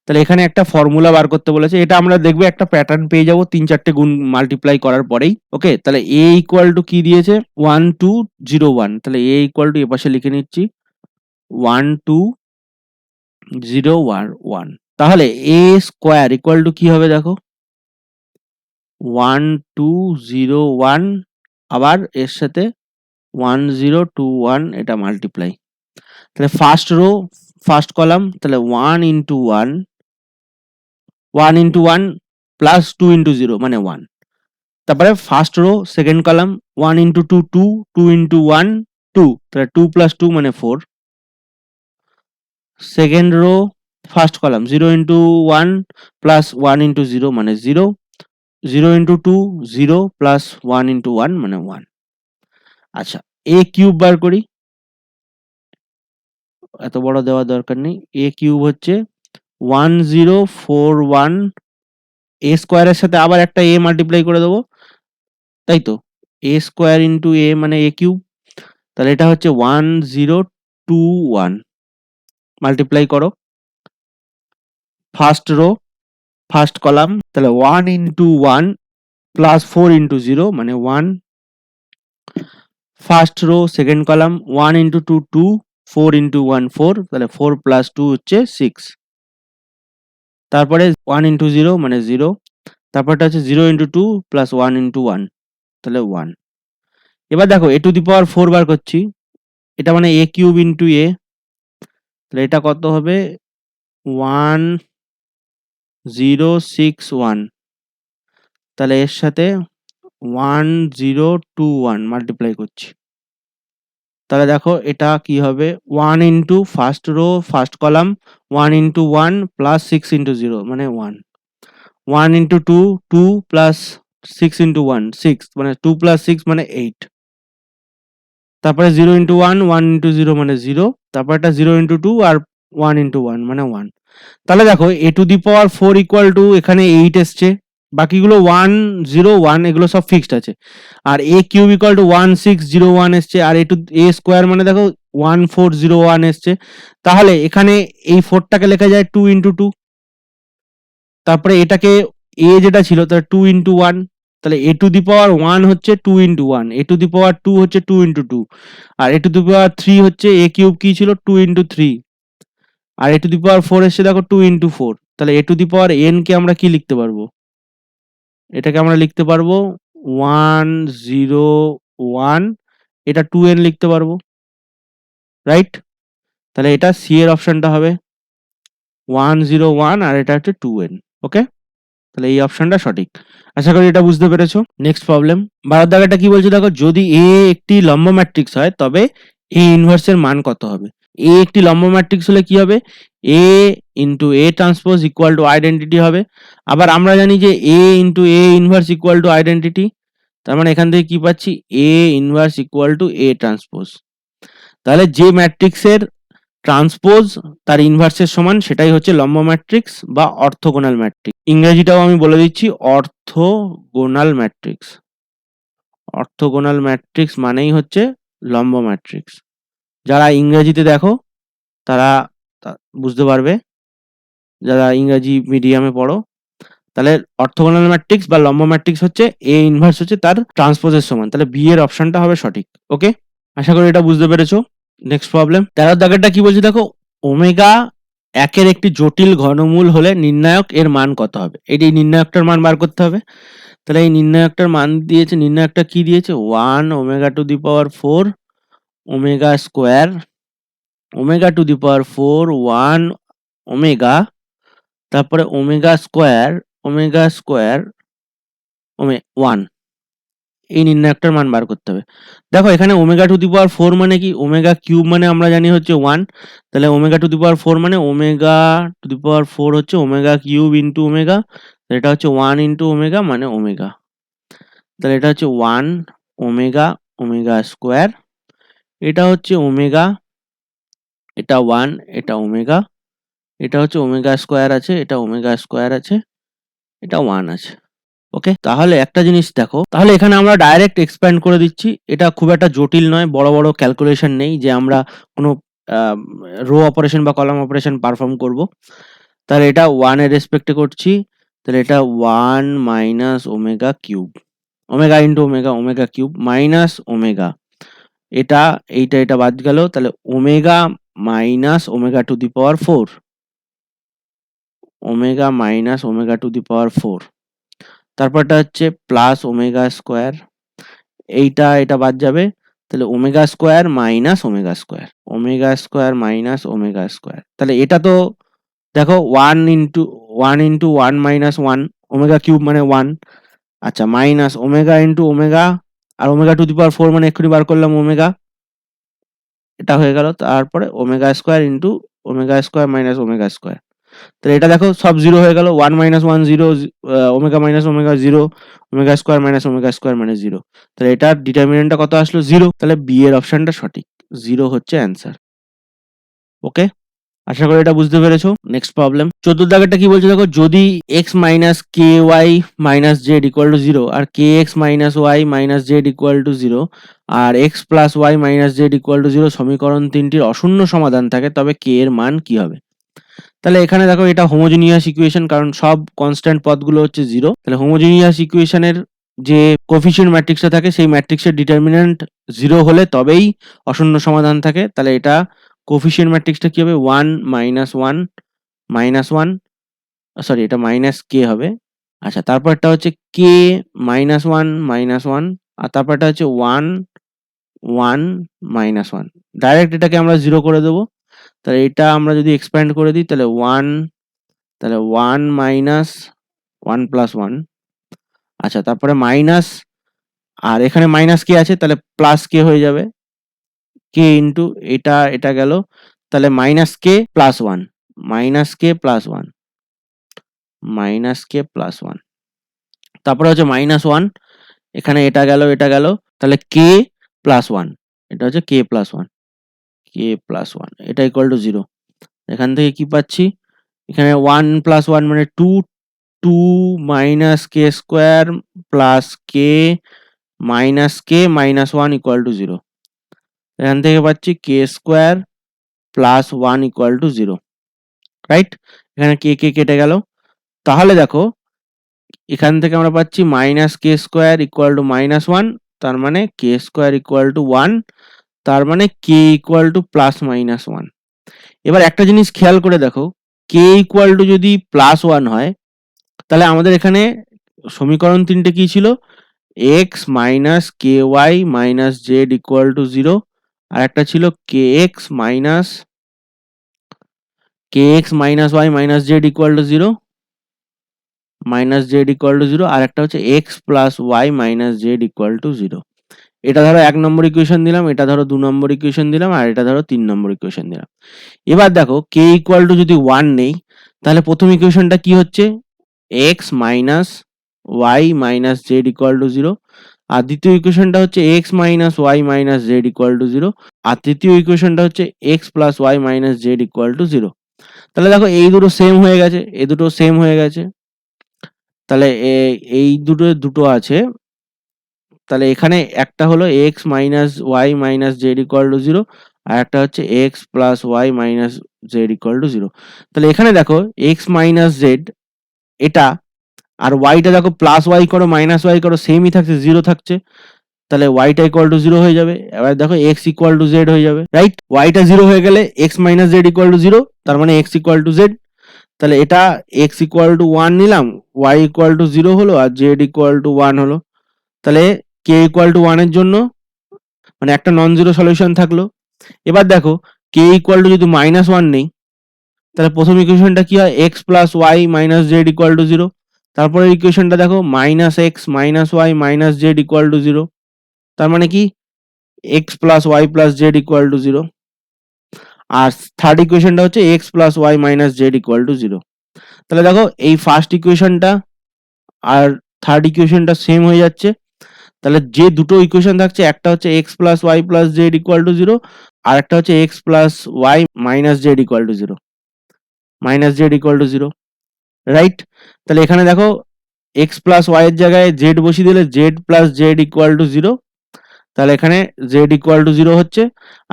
তাহলে এখানে একটা ফর্মুলা বার করতে বলেছে, এটা আমরা দেখবে একটা প্যাটার্ন পেয়ে যাবো 3-4টে গুণ মাল্টিপ্লাই করার পরেই। ওকে, তাহলে এ ইকুয়াল টু কি দিয়েছে 1 2 0 1, তাহলে এ ইকুয়াল টু এপাশে লিখে নিচ্ছি 1 2 0 1 1। তাহলে এ স্কোয়ার ইকুয়াল টু কি হবে দেখো 1 2 0 1, আবার এর সাথে 1 0 2 1, এটা মাল্টিপ্লাই। তাহলে ফার্স্ট রো ফার্স্ট কলাম, তাহলে 1 ইন্টু 1 1 ইন্টু 1 প্লাস 2 ইন্টু 0 মানে 1। তারপরে first row second column 1 into 2 2 2 into 1 2, তাহলে 2 প্লাস 2 মানে 4। Second rho first column 0 into 1 plus 1 into 0 মানে 0, 0 ইন্টু 2 0 প্লাস 1 ইন্টু 1 মানে 1। আচ্ছা, এ কিউব বার করি, এত বড় দেওয়ার দরকার নেই। এ কিউব হচ্ছে 1041, এ স্কোয়ারের সাথে আবার একটা এ মাল্টিপ্লাই করে দেবো, তাই তো, এ স্কোয়ার ইন্টু এ মানে এ কিউব। তাহলে এটা হচ্ছে 1021, মাল্টিপ্লাই করো। ফার্স্ট রো ফার্স্ট কলাম, তাহলে 1 ইন্টু 1 প্লাস 4 ইন্টু 0 মানে 1। First row second column 1 into 2 2, 4 into 1 4, তাহলে 4 প্লাস 2 হচ্ছে 6। তারপরে 1 ইন্টু 0 মানে 0, তারপরটা হচ্ছে 0 ইন্টু 2 প্লাস 1 ইন্টু 1, তাহলে 1। এবার দেখো এ টু দি পাওয়ার 4 বার করছি, এটা মানে এ কিউব ইন্টু এ, তাহলে এটা কত হবে 1061, তাহলে এর সাথে 1021 মাল্টিপ্লাই করছি। তাহলে দেখো এটা কি হবে 1 into first row first column 1 into 1 plus 6 into 0 মানে 1, 1 ইন্টু 2 2 প্লাস 6 ইন্টু 1 6 মানে 2 প্লাস 6 মানে 8। তারপরে 0 ইন্টু 1 1 ইন্টু 0 মানে 0, তারপর একটা 0 ইন্টু 2 আর 1 ইন্টু 1 মানে 1। তাহলে দেখো A to the power 4 equal to এখানে 8 এসছে, বাকিগুলো 1 0 1 এগুলো সব ফিক্সড আছে। আর এ কিউব ইকুয়াল টু 1601 এসছে, আর এ স্কোয়ার মানে দেখো 1401 এসছে। তাহলে এখানে এই 4টাকে লেখা যায় 2 ইন্টু 2, তারপরে এটাকে এ যেটা ছিল তার 2 ইন্টু 1, তাহলে এ টু দি পাওয়ার 1 হচ্ছে 2 ইন্টু 1, এ টু দি পাওয়ার 2 হচ্ছে 2 into 2, R A to the power 3 হচ্ছে এ কিউব কি ছিল 2 into 3, R A to the power 4 এসছে দেখো 2 ইন্টু 4। তাহলে এ to the power N K আমরা কি লিখতে পারবো, এটাকে আমরা লিখতে পারবো 101, এটা 2n লিখতে পারবো, রাইট। তাহলে এটা সি এর অপশনটা হবে। 1 0 1 আর এটা হচ্ছে 2n। ওকে, তাহলে এই অপশনটা সঠিক। আশা করি এটা বুঝতে পেরেছো। নেক্সট প্রবলেম, 12 দাগেরটা কি বলছে দেখো, যদি এ একটি লম্ব ম্যাট্রিক্স হয় তবে এ ইনভার্সের মান কত হবে? এ একটি লম্ব ম্যাট্রিক্স হলে কি হবে? A into A transpose equal to identity হবে। আবার আমরা জানি যে A into A inverse equal to identity, তার মানে এখান থেকে কি পাচ্ছি? A inverse equal to A transpose. তাহলে যে ম্যাট্রিক্সের ট্রান্সপোজ তার ইনভার্সের সমান সেটাই হচ্ছে লম্ব ম্যাট্রিক্স বা অর্থোগোনাল ম্যাট্রিক্স। ইংরেজিটাও আমি বলে দিচ্ছি, অর্থোগোনাল ম্যাট্রিক্স। অর্থোগোনাল ম্যাট্রিক্স মানেই হচ্ছে লম্ব ম্যাট্রিক্স। যারা ইংরেজিতে দেখো তারা বুঝতে পারবে, যারা ইংরেজি মিডিয়ামে পড়ো। তাহলে অর্থোগোনাল ম্যাট্রিক্স বা লম্ব ম্যাট্রিক্স হচ্ছে এ ইনভার্স হচ্ছে তার ট্রান্সপোজের সমান। তাহলে বি এর অপশনটা হবে সঠিক। ওকে, আশা করি এটা বুঝতে পেরেছো। নেক্সট প্রবলেম, 13 দাগেরটা কি বলছে দেখো, ওমেগা একের একটি জটিল ঘনমূল হলে নির্ণায়ক এর মান কত হবে? এটি নির্ণায়কটার মান বার করতে হবে। তাহলে এই নির্ণায়কটার মান দিয়েছে, নির্ণায়কটা কি দিয়েছে? 1 omega to the power 4 omega square, omega to the power 4 1 omega, তারপরে ওমেগা স্কোয়ার, ওমেগা স্কোয়ার 1, এই নির্ণায়কটার মান বার করতে হবে। দেখো এখানে ওমেগা টু দি পাওয়ার 4 মানে কি? ওমেগা কিউব মানে আমরা জানি হচ্ছে 1, তাহলে ওমেগা টু দি পাওয়ার 4 মানে ওমেগা টু দি পাওয়ার 4 হচ্ছে ওমেগা কিউব ইন্টু ওমেগা, এটা হচ্ছে 1 ইন্টু ওমেগা মানে ওমেগা। তাহলে এটা হচ্ছে 1 ওমেগা, ওমেগা স্কোয়ার, এটা হচ্ছে ওমেগা, এটা 1, এটা ওমেগা, এটা হচ্ছে ওমেগা স্কোয়ার আছে, এটা ওমেগা স্কোয়ার আছে, এটা 1 আছে। ওকে, তাহলে একটা জিনিস দেখো, তাহলে এখানে আমরা ডাইরেক্ট এক্সপ্যান্ড করে দিচ্ছি। এটা খুব একটা জটিল নয়, বড় বড় ক্যালকুলেশন নেই যে আমরা কোনো রো অপারেশন বা কলাম অপারেশন পারফর্ম করব। তাহলে এটা 1 এর রেসপেক্টে করছি, তাহলে এটা 1 minus omega cube, omega into omega, omega cube minus omega, এটা বাদ গেল, তাহলে omega minus omega to the power 4, omega minus omega to the power 4, তারপরটা হচ্ছে প্লাস ওমেগা স্কোয়ার, এটা বাদ যাবে, তাহলে omega square minus omega square, omega square minus omega square. তাহলে এটা তো দেখো 1 ইন্টু 1 মাইনাস 1, ওমেগা কিউব মানে 1, আচ্ছা মাইনাস ওমেগা ইন্টু ওমেগা, আর ওমেগা টু দি পাওয়ার 4 মানে এক্ষুনি বার করলাম ওমেগা, এটা হয়ে গেল। তারপরে omega square into omega square minus omega square, তাহলে এটা দেখো সব জিরো হয়ে গেল, 1 minus 1 zero, omega minus omega zero, omega square minus omega square মানে জিরো। তাহলে এটার ডিটারমিনেন্টটা কত আসলো? জিরো। তাহলে বি এর অপশনটা সঠিক, জিরো হচ্ছে অ্যান্সার। ওকে, আশা করি এটা বুঝতে পেরেছো। নেক্সট প্রবলেম, 14 দাগেরটা কি বলছে দেখো, যদি x minus k y minus z equal to zero আর k x minus y minus z equal to zero আর x plus y minus z equal to zero সমীকরণ তিনটির অশূন্য সমাধান থাকে, তবে কে এর মান কি হবে? তাহলে এখানে দেখো এটা হোমোজিনিয়াস ইকুয়েশন, কারণ সব কনস্ট্যান্ট পদগুলো হচ্ছে জিরো। তাহলে হোমোজিনিয়াস ইকুয়েশনের যে কোফিশিয়েন্ট ম্যাট্রিক্সটা থাকে সেই ম্যাট্রিক্সের ডিটারমিনেন্ট জিরো হলে তবেই অশূন্য সমাধান থাকে। তাহলে এটা কোফিশিয়েন্ট ম্যাট্রিক্সটা কি হবে? 1 মাইনাস 1 মাইনাস 1, সরি এটা মাইনাস কে হবে। আচ্ছা, তারপরটা হচ্ছে কে মাইনাস 1 মাইনাস 1, আর তারপরটা হচ্ছে 1 1 মাইনাস 1। ডাইরেক্ট এটাকে আমরা জিরো করে দেবো। তাহলে এটা আমরা যদি এক্সপ্যান্ড করে দিই তাহলে 1, তাহলে 1 মাইনাস 1 প্লাস 1, আচ্ছা তারপরে মাইনাস, আর এখানে মাইনাস কে আছে তাহলে প্লাস কে হয়ে যাবে, কে ইন্টু এটা গেল, তাহলে minus k plus 1, minus k plus 1, minus k plus 1, তারপরে হচ্ছে মাইনাস 1, এখানে এটা গেল, তাহলে কে প্লাস 1, এটা হচ্ছে কে প্লাস 1, কে প্লাস 1 এটা ইকুয়াল টু জিরো। এখান থেকে কি পাচ্ছি? এখানে 1 প্লাস 1 মানে 2, 2 minus k square plus k minus k minus 1 equal to zero. এখান থেকে পাচ্ছি k square plus 1 equal to zero, right? এখানে কে কেটে গেল। তাহলে দেখো এখান থেকে আমরা পাচ্ছি minus k square equal to minus 1, তার মানে কে স্কোয়ার ইকুয়াল টু 1, তার মানে k equal to plus minus 1। এবার একটা জিনিস খেয়াল করে দেখো, কে ইকুয়াল টু যদি প্লাস 1 হয় তাহলে আমাদের এখানে সমীকরণ তিনটে কি ছিল? X minus k y minus z equal to zero, আর একটা ছিল k x minus kx minus y minus z equal to 0, minus z equal to 0, আর একটা হচ্ছে x plus y minus z equal to 0. এটা ধরো 1 নম্বর ইকুয়েশন দিলাম, এটা ধরো 2 নম্বর ইকুয়েশন দিলাম, আর এটা ধরো 3 নম্বর ইকুয়েশন দিলাম। এবার দেখো k equal to যদি 1 নেই, তাহলে প্রথম ইকুয়েশনটা কি হচ্ছে, x minus y minus z equal to 0, আর দ্বিতীয় ইকুয়েশনটা হচ্ছে x minus y minus z equal to 0, আর তৃতীয় ইকুয়েশনটা হচ্ছে x plus y minus z equal to 0. তাহলে দেখো এই দুটো সেম হয়ে গেছে, এই দুটো সেম হয়ে গেছে, তাহলে এই দুটো আছে, তাহলে এখানে একটা হলো x minus y minus z equal to 0, আর একটা হচ্ছে x plus y minus z equal to 0. তাহলে এখানে দেখো x minus z এটা, আর yটা দেখো প্লাস y করো মাইনাস y করো সেমই থাকছে, 0 থাকছে, তাহলে yটা ইকুয়াল টু 0 হয়ে যাবে। এবার দেখো x ইকুয়াল টু z হয়ে যাবে, রাইট? yটা 0 হয়ে গেলে x minus z equal to 0, তার মানে x ইকুয়াল টু z। তাহলে এটা x ইকুয়াল টু 1 নিলাম, y ইকুয়াল টু 0 হলো, আর z ইকুয়াল টু 1 হলো। তাহলে k ইকুয়াল টু 1 এর জন্য মানে একটা নন জিরো সলিউশন থাকলো। এবার দেখো k ইকুয়াল টু যদি মাইনাস 1 নেই, তাহলে প্রথম ইকুয়েশনটা কি হয়, x plus y minus z equal to 0। তারপরে ইকুয়েশনটা দেখো minus x minus y minus z equal to 0, তার মানে কি x plus y plus z equal to 0। আর থার্ড ইকুয়েশনটা হচ্ছে x plus y minus z equal to 0। তাহলে দেখো এই ফার্স্ট ইকুয়েশনটা আর থার্ড ইকুয়েশনটা সেম হয়ে যাচ্ছে। তাহলে যে দুটো ইকুয়েশন থাকছে, একটা হচ্ছে x plus y plus z equal to 0, আর একটা হচ্ছে x plus y minus z equal to 0, minus z equal to 0, right? তাহলে এখানে দেখো x প্লাস y এর জায়গায় z বসিয়ে দিলে z plus z equal to 0, তাহলে এখানে z ইকুয়াল টু 0 হচ্ছে,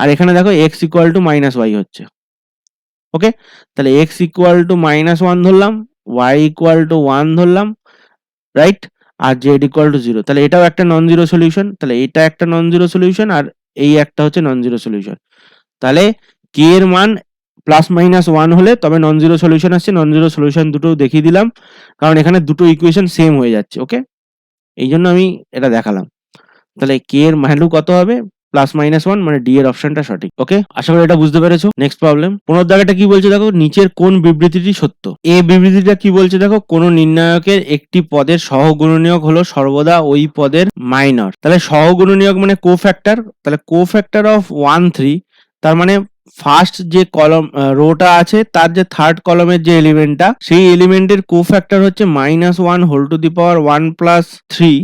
আর এখানে দেখো x equal to minus y হচ্ছে। ওকে, তাহলে x ইকুয়াল টু মাইনাস 1 ধরলাম, y ইকুয়াল টু 1 ধরলাম, রাইট? আর z ইকুয়াল টু 0। তাহলে এটাও একটা নন জিরো সলিউশন, তাহলে এটা একটা নন জিরো সলিউশন, আর এই একটা হচ্ছে নন জিরো সলিউশন। তাহলে k এর মান প্লাস মাইনাস 1 হলে তবে নন জিরো সলিউশন আসছে। নন জিরো সলিউশন দুটো দেখিয়ে দিলাম, কারণ এখানে দুটো ইকুয়েশন সেম হয়ে যাচ্ছে। ওকে, এই জন্য আমি এটা দেখালাম। তাহলে k এর ভ্যালু কত হবে, প্লাস মাইনাস 1, মানে ডি এর অপশনটা সঠিক। ওকে, আশা করি এটা বুঝতে পেরেছো। নেক্সট প্রবলেম 15 দাগেটা কি বলছে দেখো, নিচের কোন বিবৃতিটি সত্য? এ বিবৃতিটা কি বলছে দেখো, কোন নির্ণায়কের একটি পদের সহগুণনীয়ক হলো সর্বদা ওই পদের মাইনর। তাহলে সহগুণনীয়ক মানে কোফ্যাক্টর, তাহলে কোফ্যাক্টর অফ 1 3, তার মানে ফার্স্ট যে কলম রোটা আছে তার যে থার্ড কলমের যে এলিমেন্টটা, সেই এলিমেন্টের কোফ্যাক্টর হচ্ছে -1 whole to the power 1 plus 3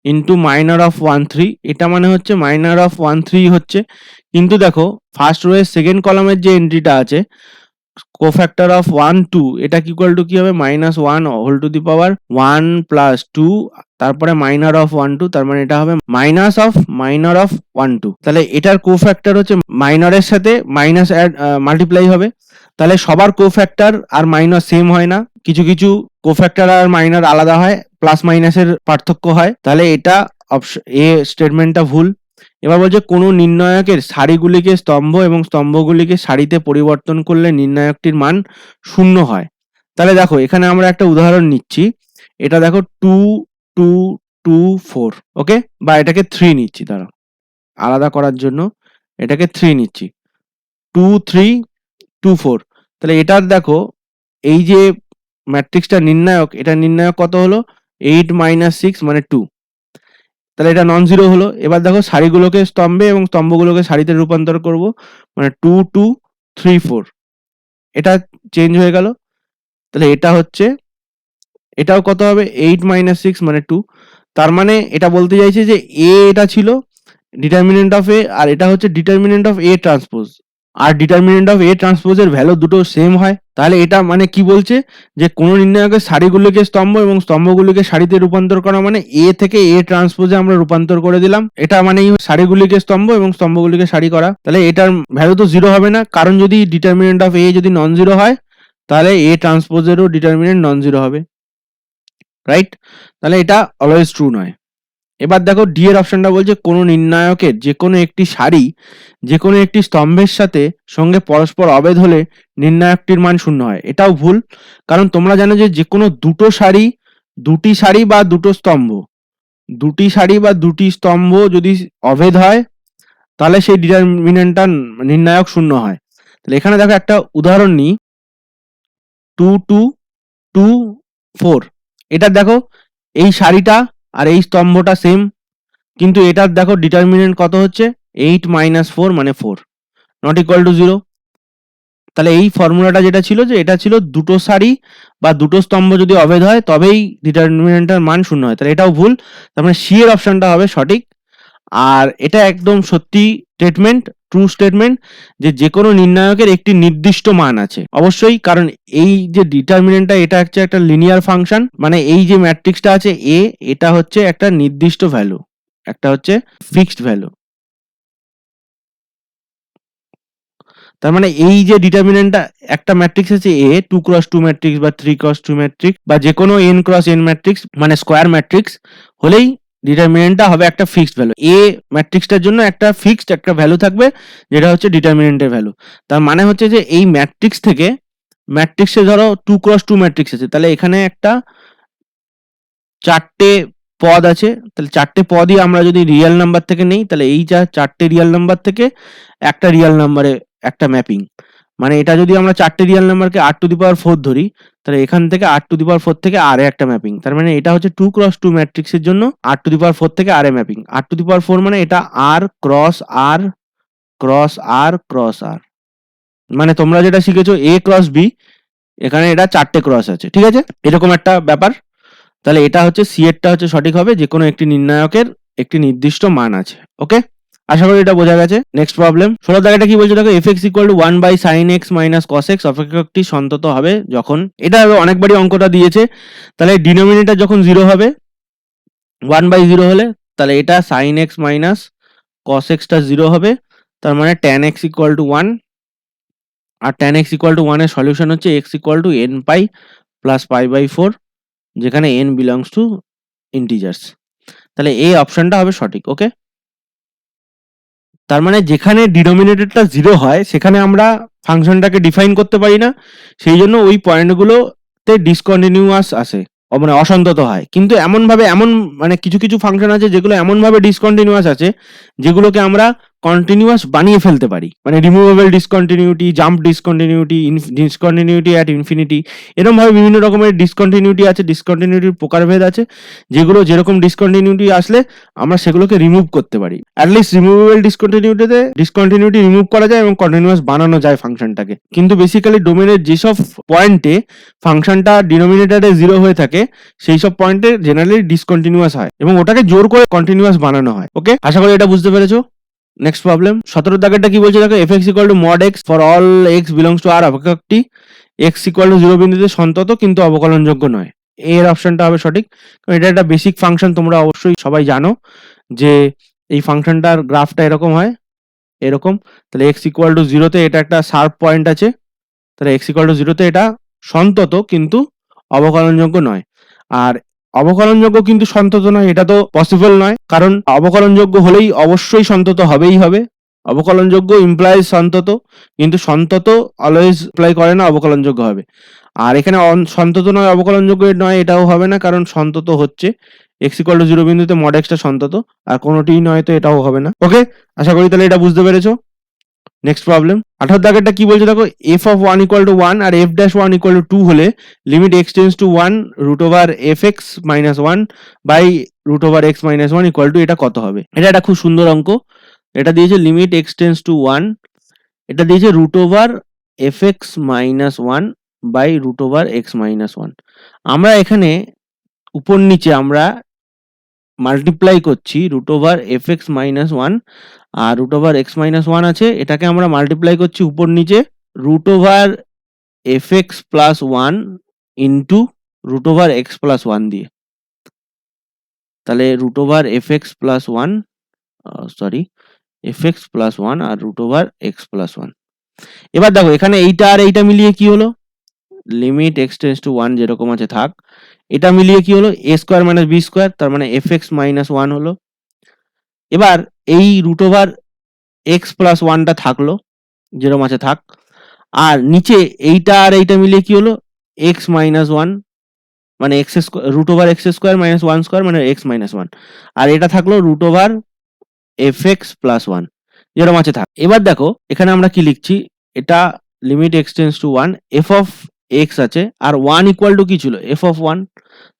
into minor of 1 3। এটা মানে হচ্ছে মাইনর অফ 1 3 হচ্ছে, কিন্তু দেখো ফার্স্ট রো এর সেকেন্ড কলামের যে এন্ট্রিটা আছে কোফ্যাক্টর অফ 1 2, এটা ইকুয়াল টু কি হবে, -1 whole to the power 1 plus 2, তারপরে মাইনর অফ 1 2, তার মানে এটা হবে মাইনাস অফ মাইনর অফ 1 2। তাহলে এটার কোফ্যাক্টর হচ্ছে মাইনরের সাথে মাইনাস মাল্টিপ্লাই হবে। তাহলে সবার কোফ্যাক্টর আর মাইনাস সেম হয় না, কিছু কিছু কোফ্যাক্টর আর মাইনর আলাদা হয়, প্লাস মাইনাসের পার্থক্য হয়। তাহলে এটা এ স্টেটমেন্টটা ভুল। এবার বলছে কোন নির্ণায়কের সারিগুলিকে স্তম্ভ এবং স্তম্ভগুলিকে সারিতে পরিবর্তন করলে নির্ণায়কটির মান 0 হয়। তাহলে দেখো এখানে আমরা একটা উদাহরণ নিচ্ছি, এটা দেখো 2 2 2 4, ওকে, বা এটাকে 3 নিচ্ছি, দাঁড়াও আলাদা করার জন্য এটাকে 3 নিচ্ছি, 2 3 2 4। তাহলে এটার দেখো এই যে ম্যাট্রিক্সটা নির্ণায়ক, এটা নির্ণায়ক কত হলো, 8 - 6 মানে 2। তাহলে এটা নন জিরো হলো। এবার দেখো সারিগুলোকে স্তম্ভে এবং স্তম্ভগুলোকে সারিতে রূপান্তর করব, মানে 2 2 3 4, এটা চেঞ্জ হয়ে গেল। তাহলে এটা হচ্ছে, এটাও কত হবে, 8 - 6 মানে 2। তার মানে এটা বলতে চাইছে যে এ এটা ছিল ডিটারমিনেন্ট অফ এ, আর এটা হচ্ছে ডিটারমিনেন্ট অফ এ ট্রান্সপোজ, আর ডিটারমিনেন্ট অফ এ ট্রান্সপোজের ভ্যালু দুটো সেম হয়। তাহলে এটা মানে কি বলছে, যে কোন নির্ণায়কের সারিগুলিকে স্তম্ভ এবং স্তম্ভগুলিকে সারিতে রূপান্তর করা মানে এ থেকে এ ট্রান্সপোজে আমরা রূপান্তর করে দিলাম। এটা মানে সারিগুলিকে স্তম্ভ এবং স্তম্ভগুলিকে সারি করা। তাহলে এটার ভ্যালু তো 0 হবে না, কারণ যদি ডিটারমিনেন্ট অফ এ যদি নন জিরো হয়, তাহলে এ ট্রান্সপোজেরও ডিটারমিনেন্ট নন জিরো হবে, রাইট? তাহলে এটা অলওয়েজ ট্রু নয়। এবার দেখো ডি এর অপশনটা বলছে কোন নির্ণায়কের যে কোনো একটি সারি যে কোনো একটি স্তম্ভের সাথে সঙ্গে পরস্পর অভেদ হলে নির্ণায়কটির মান 0 হয়। এটাও ভুল, কারণ তোমরা জানো যে কোনো দুটো সারি, দুটি সারি বা দুটো স্তম্ভ, দুটি সারি বা দুটি স্তম্ভ যদি অভেদ হয়, তাহলে সেই ডিটারমিনেন্টটা নির্ণায়ক 0 হয়। তাহলে এখানে দেখো একটা উদাহরণ নিই, 2 2 2 4। এটা দেখো এই সারিটা আর এই স্তম্ভটা সেম, কিন্তু এটার দেখো ডিটারমিনেন্ট কত হচ্ছে 8 - 4 মানে 4, নট ইকুয়াল টু 0। তাহলে এই ফর্মুলাটা যেটা ছিল যে এটা ছিল দুটো সারি বা দুটো স্তম্ভ যদি অভেদ হয় তবেই ডিটারমিনেন্টের মান শূন্য হয়, তাহলে এটাও ভুল। তার মানে সি এর অপশনটা হবে সঠিক। আর এটা একদম সত্যি স্টেটমেন্ট, ট্রু স্টেটমেন্ট, যে কোনো নির্ণায়কের একটি নির্দিষ্ট মান আছে অবশ্যই, কারণ এই যে ডিটারমিনেন্টটা এটা হচ্ছে একটা লিনিয়ার ফাংশন, মানে এই যে ম্যাট্রিক্সটা আছে এ, এটা হচ্ছে একটা নির্দিষ্ট ভ্যালু, একটা হচ্ছে ফিক্সড ভ্যালু। তার মানে এই যে ডিটারমিনেন্টটা একটা ম্যাট্রিক্স আছে এ, 2x2 ম্যাট্রিক্স বা 3x2 ম্যাট্রিক্স বা যে কোনো n×n ম্যাট্রিক্স মানে স্কোয়ার ম্যাট্রিক্স হলেই ডিটারমিনেন্টটা হবে একটা ফিক্সড ভ্যালু। এ ম্যাট্রিক্সটার জন্য একটা ফিক্সড একটা ভ্যালু থাকবে যেটা হচ্ছে ডিটারমিনেন্টের ভ্যালু। তার মানে হচ্ছে যে এই ম্যাট্রিক্স থেকে, ম্যাট্রিক্সে ধরো 2x2 ম্যাট্রিক্স আছে, তাহলে এখানে একটা চারটে পদ আছে, তাহলে চারটে পদই আমরা যদি রিয়েল নাম্বার থেকে নেই তাহলে এই যা চারটে রিয়েল নাম্বার থেকে একটা রিয়েল নাম্বারে একটা ম্যাপিং, মানে এটা যদি আমরা চারটে রিয়েল নাম্বারকে r⁴ ধরি তাহলে এখান থেকে r⁴ থেকে r এ একটা ম্যাপিং। তার মানে এটা হচ্ছে 2x2 ম্যাট্রিক্সের জন্য r⁴ থেকে r এ ম্যাপিং। r⁴ মানে এটা r cross r cross r cross r, মানে তোমরা যেটা শিখেছো a ক্রস b, এখানে এটা চারটে ক্রস আছে, ঠিক আছে, এরকম একটা ব্যাপার। তাহলে এটা হচ্ছে সি এরটা হচ্ছে সঠিক হবে, যে কোনো একটি নির্ণায়কের একটি নির্দিষ্ট মান আছে। ওকে, আশা করি এটা বোঝা গেছে। নেক্সট প্রবলেম 16 দাগেটা কি বলছে দেখো, f(x = 1/sin x - cos x) অপেক্ষকটি সন্তত হবে যখন, এটা অনেকবারই অঙ্কটা দিয়েছে। তাহলে ডিনোমিনেটর যখন 0 হবে, 1/0 হলে, তাহলে এটা sin x - cos x টা 0 হবে, তার মানে tan x = 1, আর tan x = 1 এর সলিউশন হচ্ছে x = n π + π/4, যেখানে n belongs to integers। তাহলে এই অপশনটা হবে সঠিক। ওকে, তার মানে যেখানে ডিনোমিনেটরটা 0 হয় সেখানে আমরা ফাংশনটাকে ডিফাইন করতে পারি না, সেই জন্য ওই পয়েন্টগুলোতে ডিসকন্টিনিউয়াস আসে, মানে অসন্তত হয়। কিন্তু এমন মানে কিছু কিছু ফাংশন আছে যেগুলো এমনভাবে ডিসকন্টিনিউয়াস আছে যেগুলোকে আমরা কন্টিনিউয়াস বানিয়ে ফেলতে পারি, মানে removable discontinuity, jump discontinuity, discontinuity at infinity, এরকম ভাবে বিভিন্ন রকমের ডিসকন্টিনিউটি আছে, ডিসকন্টিনিউটির প্রকারভেদ আছে, যেগুলো যেরকম ডিসকন্টিনিউটি আসলে আমরা সেগুলোকে রিমুভ করতে পারি। অ্যাটলিস্ট রিমুভেবল ডিসকন্টিনিউটিতে ডিসকন্টিনিউটি রিমুভ করা যায় এবং কন্টিনিউয়াস বানানো যায় ফাংশনটাকে, কিন্তু বেসিক্যালি ডোমেনের যেসব পয়েন্টে ফাংশনটা ডিনোমিনেটরে 0 হয়ে থাকে সেই সব পয়েন্টে জেনারেলি ডিসকন্টিনিউয়াস হয় এবং ওটাকে জোর করে কন্টিনিউয়াস বানানো হয়। ওকে, আশা করি এটা বুঝতে পেরেছো। নেক্সট প্রবলেম 17 দাগেরটা কি বলছে দেখো, f(x = mod x for all x belongs to r) অপেক্ষকটি x = 0 বিন্দুতে সন্তত কিন্তু অবকলনযোগ্য নয়। এর অপশনটা হবে সঠিক, কারণ এটা একটা বেসিক ফাংশন, তোমরা অবশ্যই সবাই জানো যে এই ফাংশনটার গ্রাফটা এরকম হয়, এরকম। তাহলে x = 0 তে এটা একটা শার্প পয়েন্ট আছে, তাহলে x = 0 তে এটা সন্তত কিন্তু অবকলনযোগ্য নয়। আর অবকলনযোগ্য কিন্তু সন্তত নয় এটা তো পসিবল নয়, কারণ অবকলনযোগ্য হলেই অবশ্যই সন্তত হবেই হবে। অবকলনযোগ্য ইমপ্লাইজ সন্তত, কিন্তু সন্তত অলওয়েজ ইমপ্লাই করে না অবকলনযোগ্য হবে। আর এখানে সন্তত নয় অবকলনযোগ্য নয় এটাও হবে না, কারণ সন্তত হচ্ছে x = 0 বিন্দুতে mod x টা সন্তত, আর কোনোটিই নয় তো এটাও হবে না। ওকে, আশা করি তাহলে এটা বুঝতে পেরেছো। নেক্সট প্রবলেম 18 দাগেরটা কি বলছে দেখো, f(1 = 1 আর f(1 = 2) হলে limit x tends to 1 √f(x - 1 /√x - 1 = এটা কত হবে? এটা একটা খুব সুন্দর অঙ্ক। এটা দিয়েছে লিমিট x টেন্ডস টু 1, এটা দিয়েছে √f(x - 1 /√x - 1। আমরা এখানে উপর নিচে আমরা মাল্টিপ্লাই করছি √f(x - 1) আর √x - 1 আছে, এটাকে আমরা মাল্টিপ্লাই করছি উপর নিচে √fx + 1 ইন্টু √x + 1 দিয়ে। তাহলে √fx + 1 fx + 1 আর √x + 1। এবার দেখো এখানে এইটা আর এইটা মিলিয়ে কি হলো, লিমিট x টেন্ডস টু 1 যেরকম আছে থাক, এটা মিলিয়ে কি হলো a² - b², তার মানে fx - 1 হলো। এবার এই √x + 1 টা থাকলো যেরকম আছে থাক, আর নিচে এইটা আর এইটা মিলিয়ে কি হলো x - 1, মানে x² √x² - 1² মানে x - 1, আর এটা থাকলো √fx + 1 যেরকম আছে থাক। এবার দেখো এখানে আমরা কি লিখছি, এটা limit x tends to 1 f(x x আছে, আর 1 ইকুয়াল টু কি ছিল, এফ অফ 1।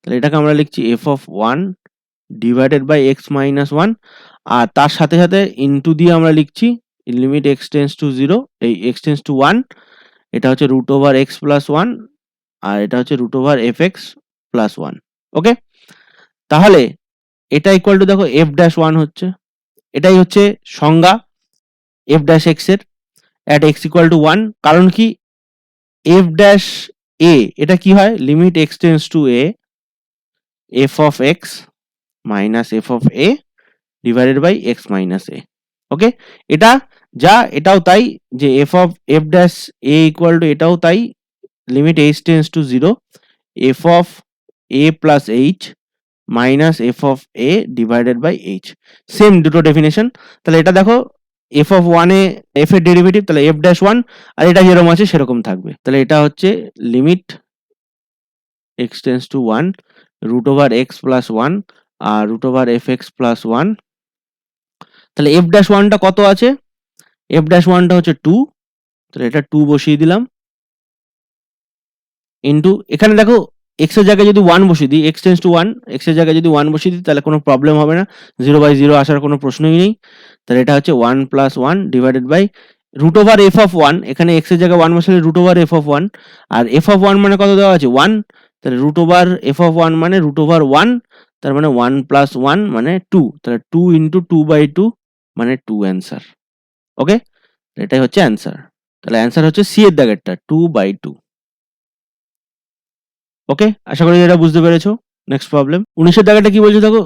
তাহলে এটাকে আমরা লিখছি f of 1 divided by x minus 1, আর তার সাথে সাথে ইনটু দিয়ে আমরা লিখছি লিমিট এক্স টেন্স টু 0, এই এক্স টেন্স টু 1, এটা হচ্ছে রুট ওভার এক্স প্লাস 1, আর এটা হচ্ছে root over f x plus 1। Okay, তাহলে এটা ইকুয়াল টু দেখো এফ ড্যাশ 1 হচ্ছে, এটাই হচ্ছে সংজ্ঞা এফ ড্যাশ এক্স এর অ্যাট এক্স ইকুয়াল টু 1। কারণ কি, এফ ড্যাশ এ এটা কি হয়, limit x tends to a f of x minus f of a divided by x minus a. Okay, এটা যা এটাও তাই, যে f of f dash a equal to এটাও তাই, limit h tends to 0 f of a plus h minus f of a divided by h, same দুটো ডেফিনেশন। তাহলে এটা দেখো এফ অফ 1 এ এফ এর ডেরিভেটিভ, তাহলে এফ ড্যাশ 1, আর এটা যেরকম আছে সেরকম থাকবে। তাহলে এটা হচ্ছে limit x tends to 1 root over x plus 1 আর root over f x plus 1। তাহলে এফ ড্যাশ 1টা কত আছে, এফ ড্যাশ 1টা হচ্ছে 2, তাহলে এটা 2 বসিয়ে দিলাম ইন্টু, এখানে দেখো এক্স এর জায়গায় যদি 1 বসিয়ে দিই, এক্স টেন্স টু 1, এক্স এর জায়গায় যদি 1 বসিয়ে দিই তাহলে কোনো প্রবলেম হবে না, 0/0 আসার কোনো প্রশ্নই নেই। তাহলে এটা হচ্ছে 1 plus 1 divided by root over f of 1, এখানে এক্স এর জায়গায় 1 বসালে রুট ওভার এফ অফ 1, আর এফ অফ 1 মানে কত দেওয়া আছে 1, তাহলে রুট ওভার এফ অফ 1 মানে রুট ওভার 1, তার মানে 1 প্লাস 1 মানে 2, তাহলে 2 ইন্টু 2/2 মানে 2 অ্যান্সার। ওকে, এটাই হচ্ছে অ্যান্সার। তাহলে অ্যান্সার হচ্ছে সি এর দাগেরটা 2/2। ওকে, আশা করি এটা বুঝতে পেরেছো। নেক্সট প্রবলেম 19 এর দাগেরটা কি বলছে দেখো,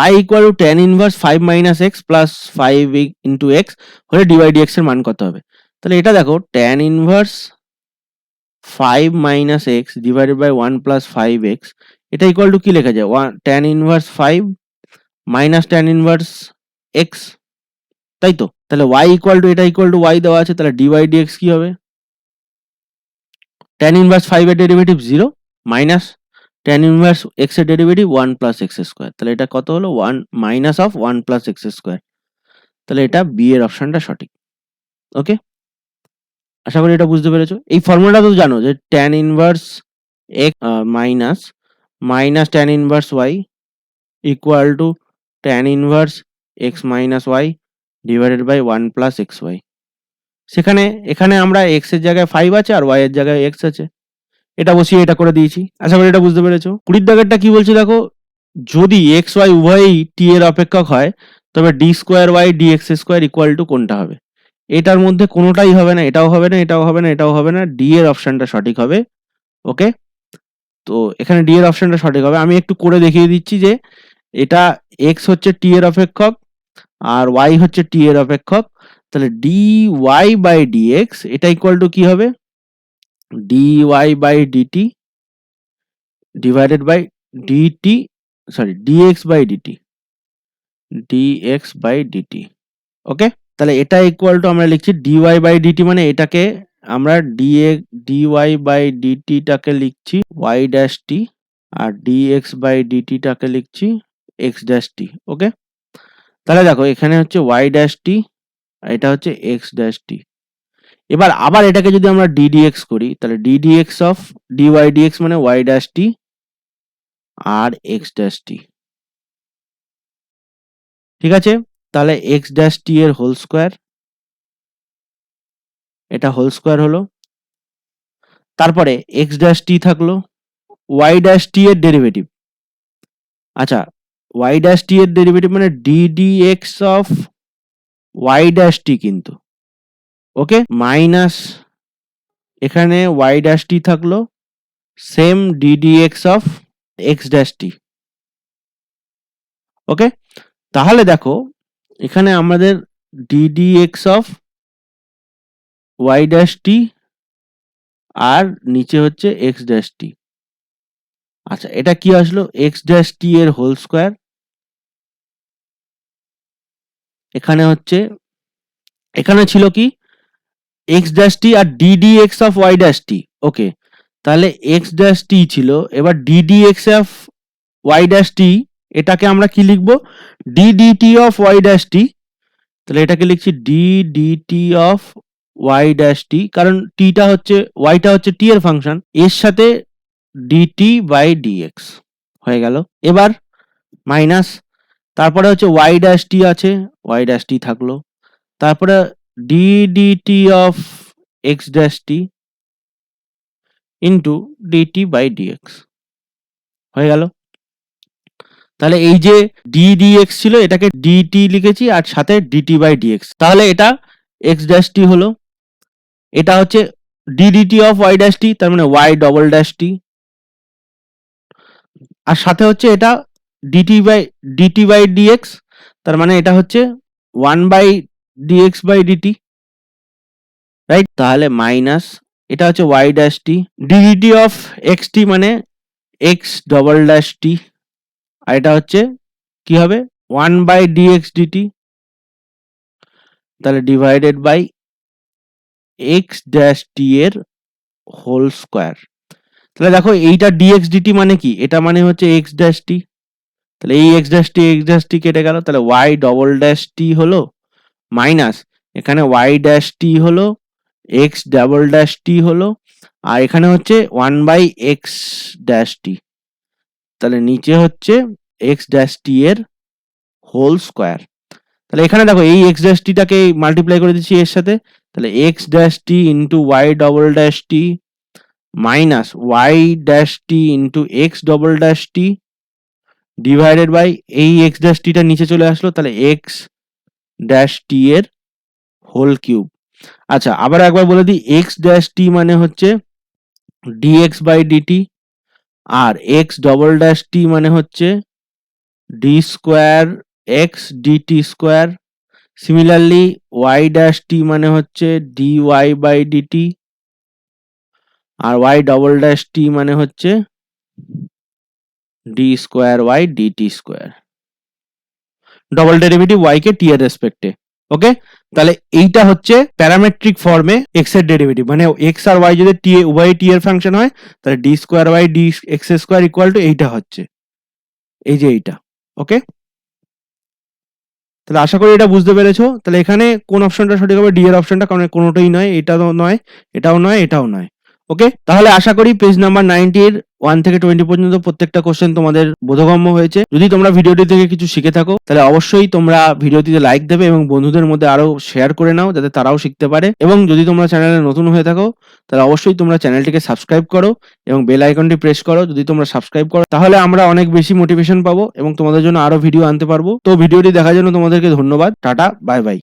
y equal to tan inverse 5 minus x plus 5 into x হলে ডিওয়াই ডিএক্স এর মান কত হবে। তাহলে এটা দেখো tan inverse 5 minus x divided by 1 প্লাস 5x, এটা ইকুয়াল টু কি লেখা যায়, tan inverse 5 minus tan inverse x, তাই তো। তাহলে y ইকুয়াল টু, এটা ইকুয়াল টু y দেওয়া আছে, তাহলে ডিওয়াই ডিএক্স কি হবে, tan ইনভার্স 5 এর derivative 0 minus tan inverse x এর ডেরিভেটিভ 1 প্লাস x স্কয়ার, তাহলে এটা কত হলো 1 minus of 1 plus x square. তাহলে এটা বি এর অপশনটা সঠিক। ওকে, আশা করি এটা বুঝতে পেরেছো। এই ফর্মুলাটা তো জানো যে tan inverse x minus minus tan inverse y equal to tan inverse x minus y divided by 1 plus xy। সেখানে এখানে আমরা x এর জায়গায় 5 আছে আর y এর জায়গায় x আছে, এটা বসিয়ে এটা করে দিয়েছি। আশা করি এটা বুঝতে পেরেছো। 20 দাগেরটা কি বলছে দেখো, যদি এক্স ওয়াই উভয়ই টি এর অপেক্ষক হয় তবে d square y d x square equal to কোনটা হবে। এটার মধ্যে কোনোটাই হবে না, এটাও হবে না, এটাও হবে না, এটাও হবে না, ডি এর অপশনটা সঠিক হবে। ওকে, তো এখানে ডি এর অপশনটা সঠিক হবে। আমি একটু করে দেখিয়ে দিচ্ছি যে এটা এক্স হচ্ছে টি এর অপেক্ষক আর ওয়াই হচ্ছে টি এর অপেক্ষক, তাহলে d y by d x এটা ইকুয়াল টু কি হবে, d y by d t divided by d t, sorry d x by d t, d x by d t. Okay, তাহলে এটা ইকুয়াল টু আমরা লিখছি ডিওয়াই বাই ডিটি, মানে এটাকে আমরা ডিওয়াই বাই ডিটি টাকে লিখছি ওয়াই ড্যাশ টি আর ডিএক্স বাই ডিটি টাকে লিখছি এক্স ড্যাশ টি। ওকে, তাহলে দেখো এখানে হচ্ছে ওয়াই ড্যাশ টি আর এটা হচ্ছে এক্স ড্যাশ টি। এবার আবার এটাকে যদি আমরা ডিডিএক্স করি তাহলে ডিডিএক্স অফ ডিওয়াই ডিএক্স মানে ওয়াই ড্যাশ টি আর এক্স ড্যাশ টি। ঠিক আছে, তাহলে এক্স ড্যাশ টি এর হোল স্কোয়ার, এটা হোল স্কোয়ার হলো, তারপরে এক্স ড্যাশ টি থাকলো, ওয়াই ড্যাশ টি এর ডেরিভেটিভ, আচ্ছা ওয়াই ড্যাশ টি এর ডেরিভেটিভ মানে d d x of y dash t কিন্তু। ওকে, মাইনাস এখানে ওয়াই ড্যাশ টি থাকলো same d d x of x dash t. Okay, তাহলে দেখো এখানে আমাদের d d x of y dash t আর নিচে হচ্ছে এক্স ড্যাশ টি। আচ্ছা এটা কি আসলো, এক্স ড্যাশ টি এর হোল স্কোয়ার, এখানে হচ্ছে, এখানে ছিল কি এক্স ড্যাশ টি আর d d x of y dash t. Okay, তাহলে এক্স ড্যাশ টি ছিল, এবার d d x of y dash t এটাকে আমরা কি লিখবো, d d t of y dash t, তাহলে এটাকে লিখছি d d t of y dash t, কারণ টিটা হচ্ছে yটা হচ্ছে টি এর ফাংশন, এর সাথে ডিটি বাই ডিএক্স হয়ে গেল। এবার মাইনাস, তারপরে হচ্ছে y ড্যাশ টি আছে, y ড্যাশ টি থাকলো, তারপরে d DT of x dash t into dt by dx হয়ে গেল। তাহলে এই যে ডি ডিএক্স ছিল এটাকে ডিটি লিখেছি আর সাথে ডিটি বাই ডিএক্স, তাহলে এটা এক্স ড্যাশ টি হলো, এটা হচ্ছে d DT of y dash t, তার মানে ওয়াই ডবল ড্যাশ টি, আর সাথে হচ্ছে এটা ডিটি বাই ডিএক্স, তার মানে এটা হচ্ছে one by d x by d t, right? তাহলে মাইনাস, এটা হচ্ছে y dash t, d d t of x t মানে এক্স ডবল ড্যাশ টি, আর এটা হচ্ছে কি হবে ওয়ান বাই ডিএক্স ডিটি, তাহলে divided by x dash t এর হোল স্কোয়ার। তাহলে দেখো এইটা ডিএক্স ডিটি মানে কি, এটা মানে হচ্ছে এক্স ড্যাশ টি, তাহলে এই এক্স ড্যাশ টি কেটে গেল, তাহলে ওয়াই ডবল ড্যাশ টি হলো মাইনাস এখানে ওয়াই ড্যাশ টি হলো, এক্স ডাবল ড্যাশ টি হলো, আর এখানে হচ্ছে one by x dash t, তাহলে নিচে হচ্ছে এক্স ড্যাশ টি এর হোল স্কোয়ার। তাহলে এখানে দেখো এই এক্স ড্যাশ টিটাকে মাল্টিপ্লাই করে দিচ্ছি এর সাথে, তাহলে x dash t into y double dash t minus y dash t into x double dash t divided by এই এক্স ড্যাশ টিটা নিচে চলে আসলো, তাহলে এক্স ড্যাশ টি এর হোল কিউব। আচ্ছা আবার একবার বলে দিই, এক্স ড্যাশ টি মানে হচ্ছে ডিএক্স বাই ডিটি, আর এক্স ডবল ড্যাশ টি মানে হচ্ছে d square x d t square. Similarly y dash t মানে হচ্ছে ডি ওয়াই বাই ডিটি, আর ওয়াই ডবল ড্যাশ টি মানে হচ্ছে d square y d t square, double derivative y কে টি এর রেসপেক্টে। ওকে, তাহলে এইটা হচ্ছে প্যারামেট্রিক ফর্মে এক্স এর ডেরিভেটিভ, মানে এক্স আর ওয়াই যদি টি উভয় টি এর ফাংশন হয় তাহলে d square y d x square equal to এইটা হচ্ছে, এই যে এইটা। ওকে, তাহলে আশা করি এটা বুঝতে পেরেছো। তাহলে এখানে কোন অপশনটা সঠিক হবে, ডি এর অপশনটা, কারণ কোনোটাই নয়, এটাও নয়, এটাও নয়, এটাও নয়। ওকে, তাহলে আশা করি পেজ নাম্বার 90 এর 1 থেকে 20 পর্যন্ত প্রত্যেকটা কোশ্চেন তোমাদের বোধগম্য হয়েছে। যদি তোমরা ভিডিওটি থেকে কিছু শিখে থাকো তাহলে অবশ্যই তোমরা ভিডিওটিতে লাইক দেবে এবং বন্ধুদের মধ্যে আরো শেয়ার করে নাও যাতে তারাও শিখতে পারে। এবং যদি তোমরা চ্যানেলে নতুন হয়ে থাকো তাহলে অবশ্যই তোমরা চ্যানেলটিকে সাবস্ক্রাইব করো এবং বেল আইকনটি প্রেস করো। যদি তোমরা সাবস্ক্রাইব করো তাহলে আমরা অনেক বেশি মোটিভেশন পাবো এবং তোমাদের জন্য আরো ভিডিও আনতে পারবো। তো ভিডিওটি দেখার জন্য তোমাদেরকে ধন্যবাদ। Tata, bye bye.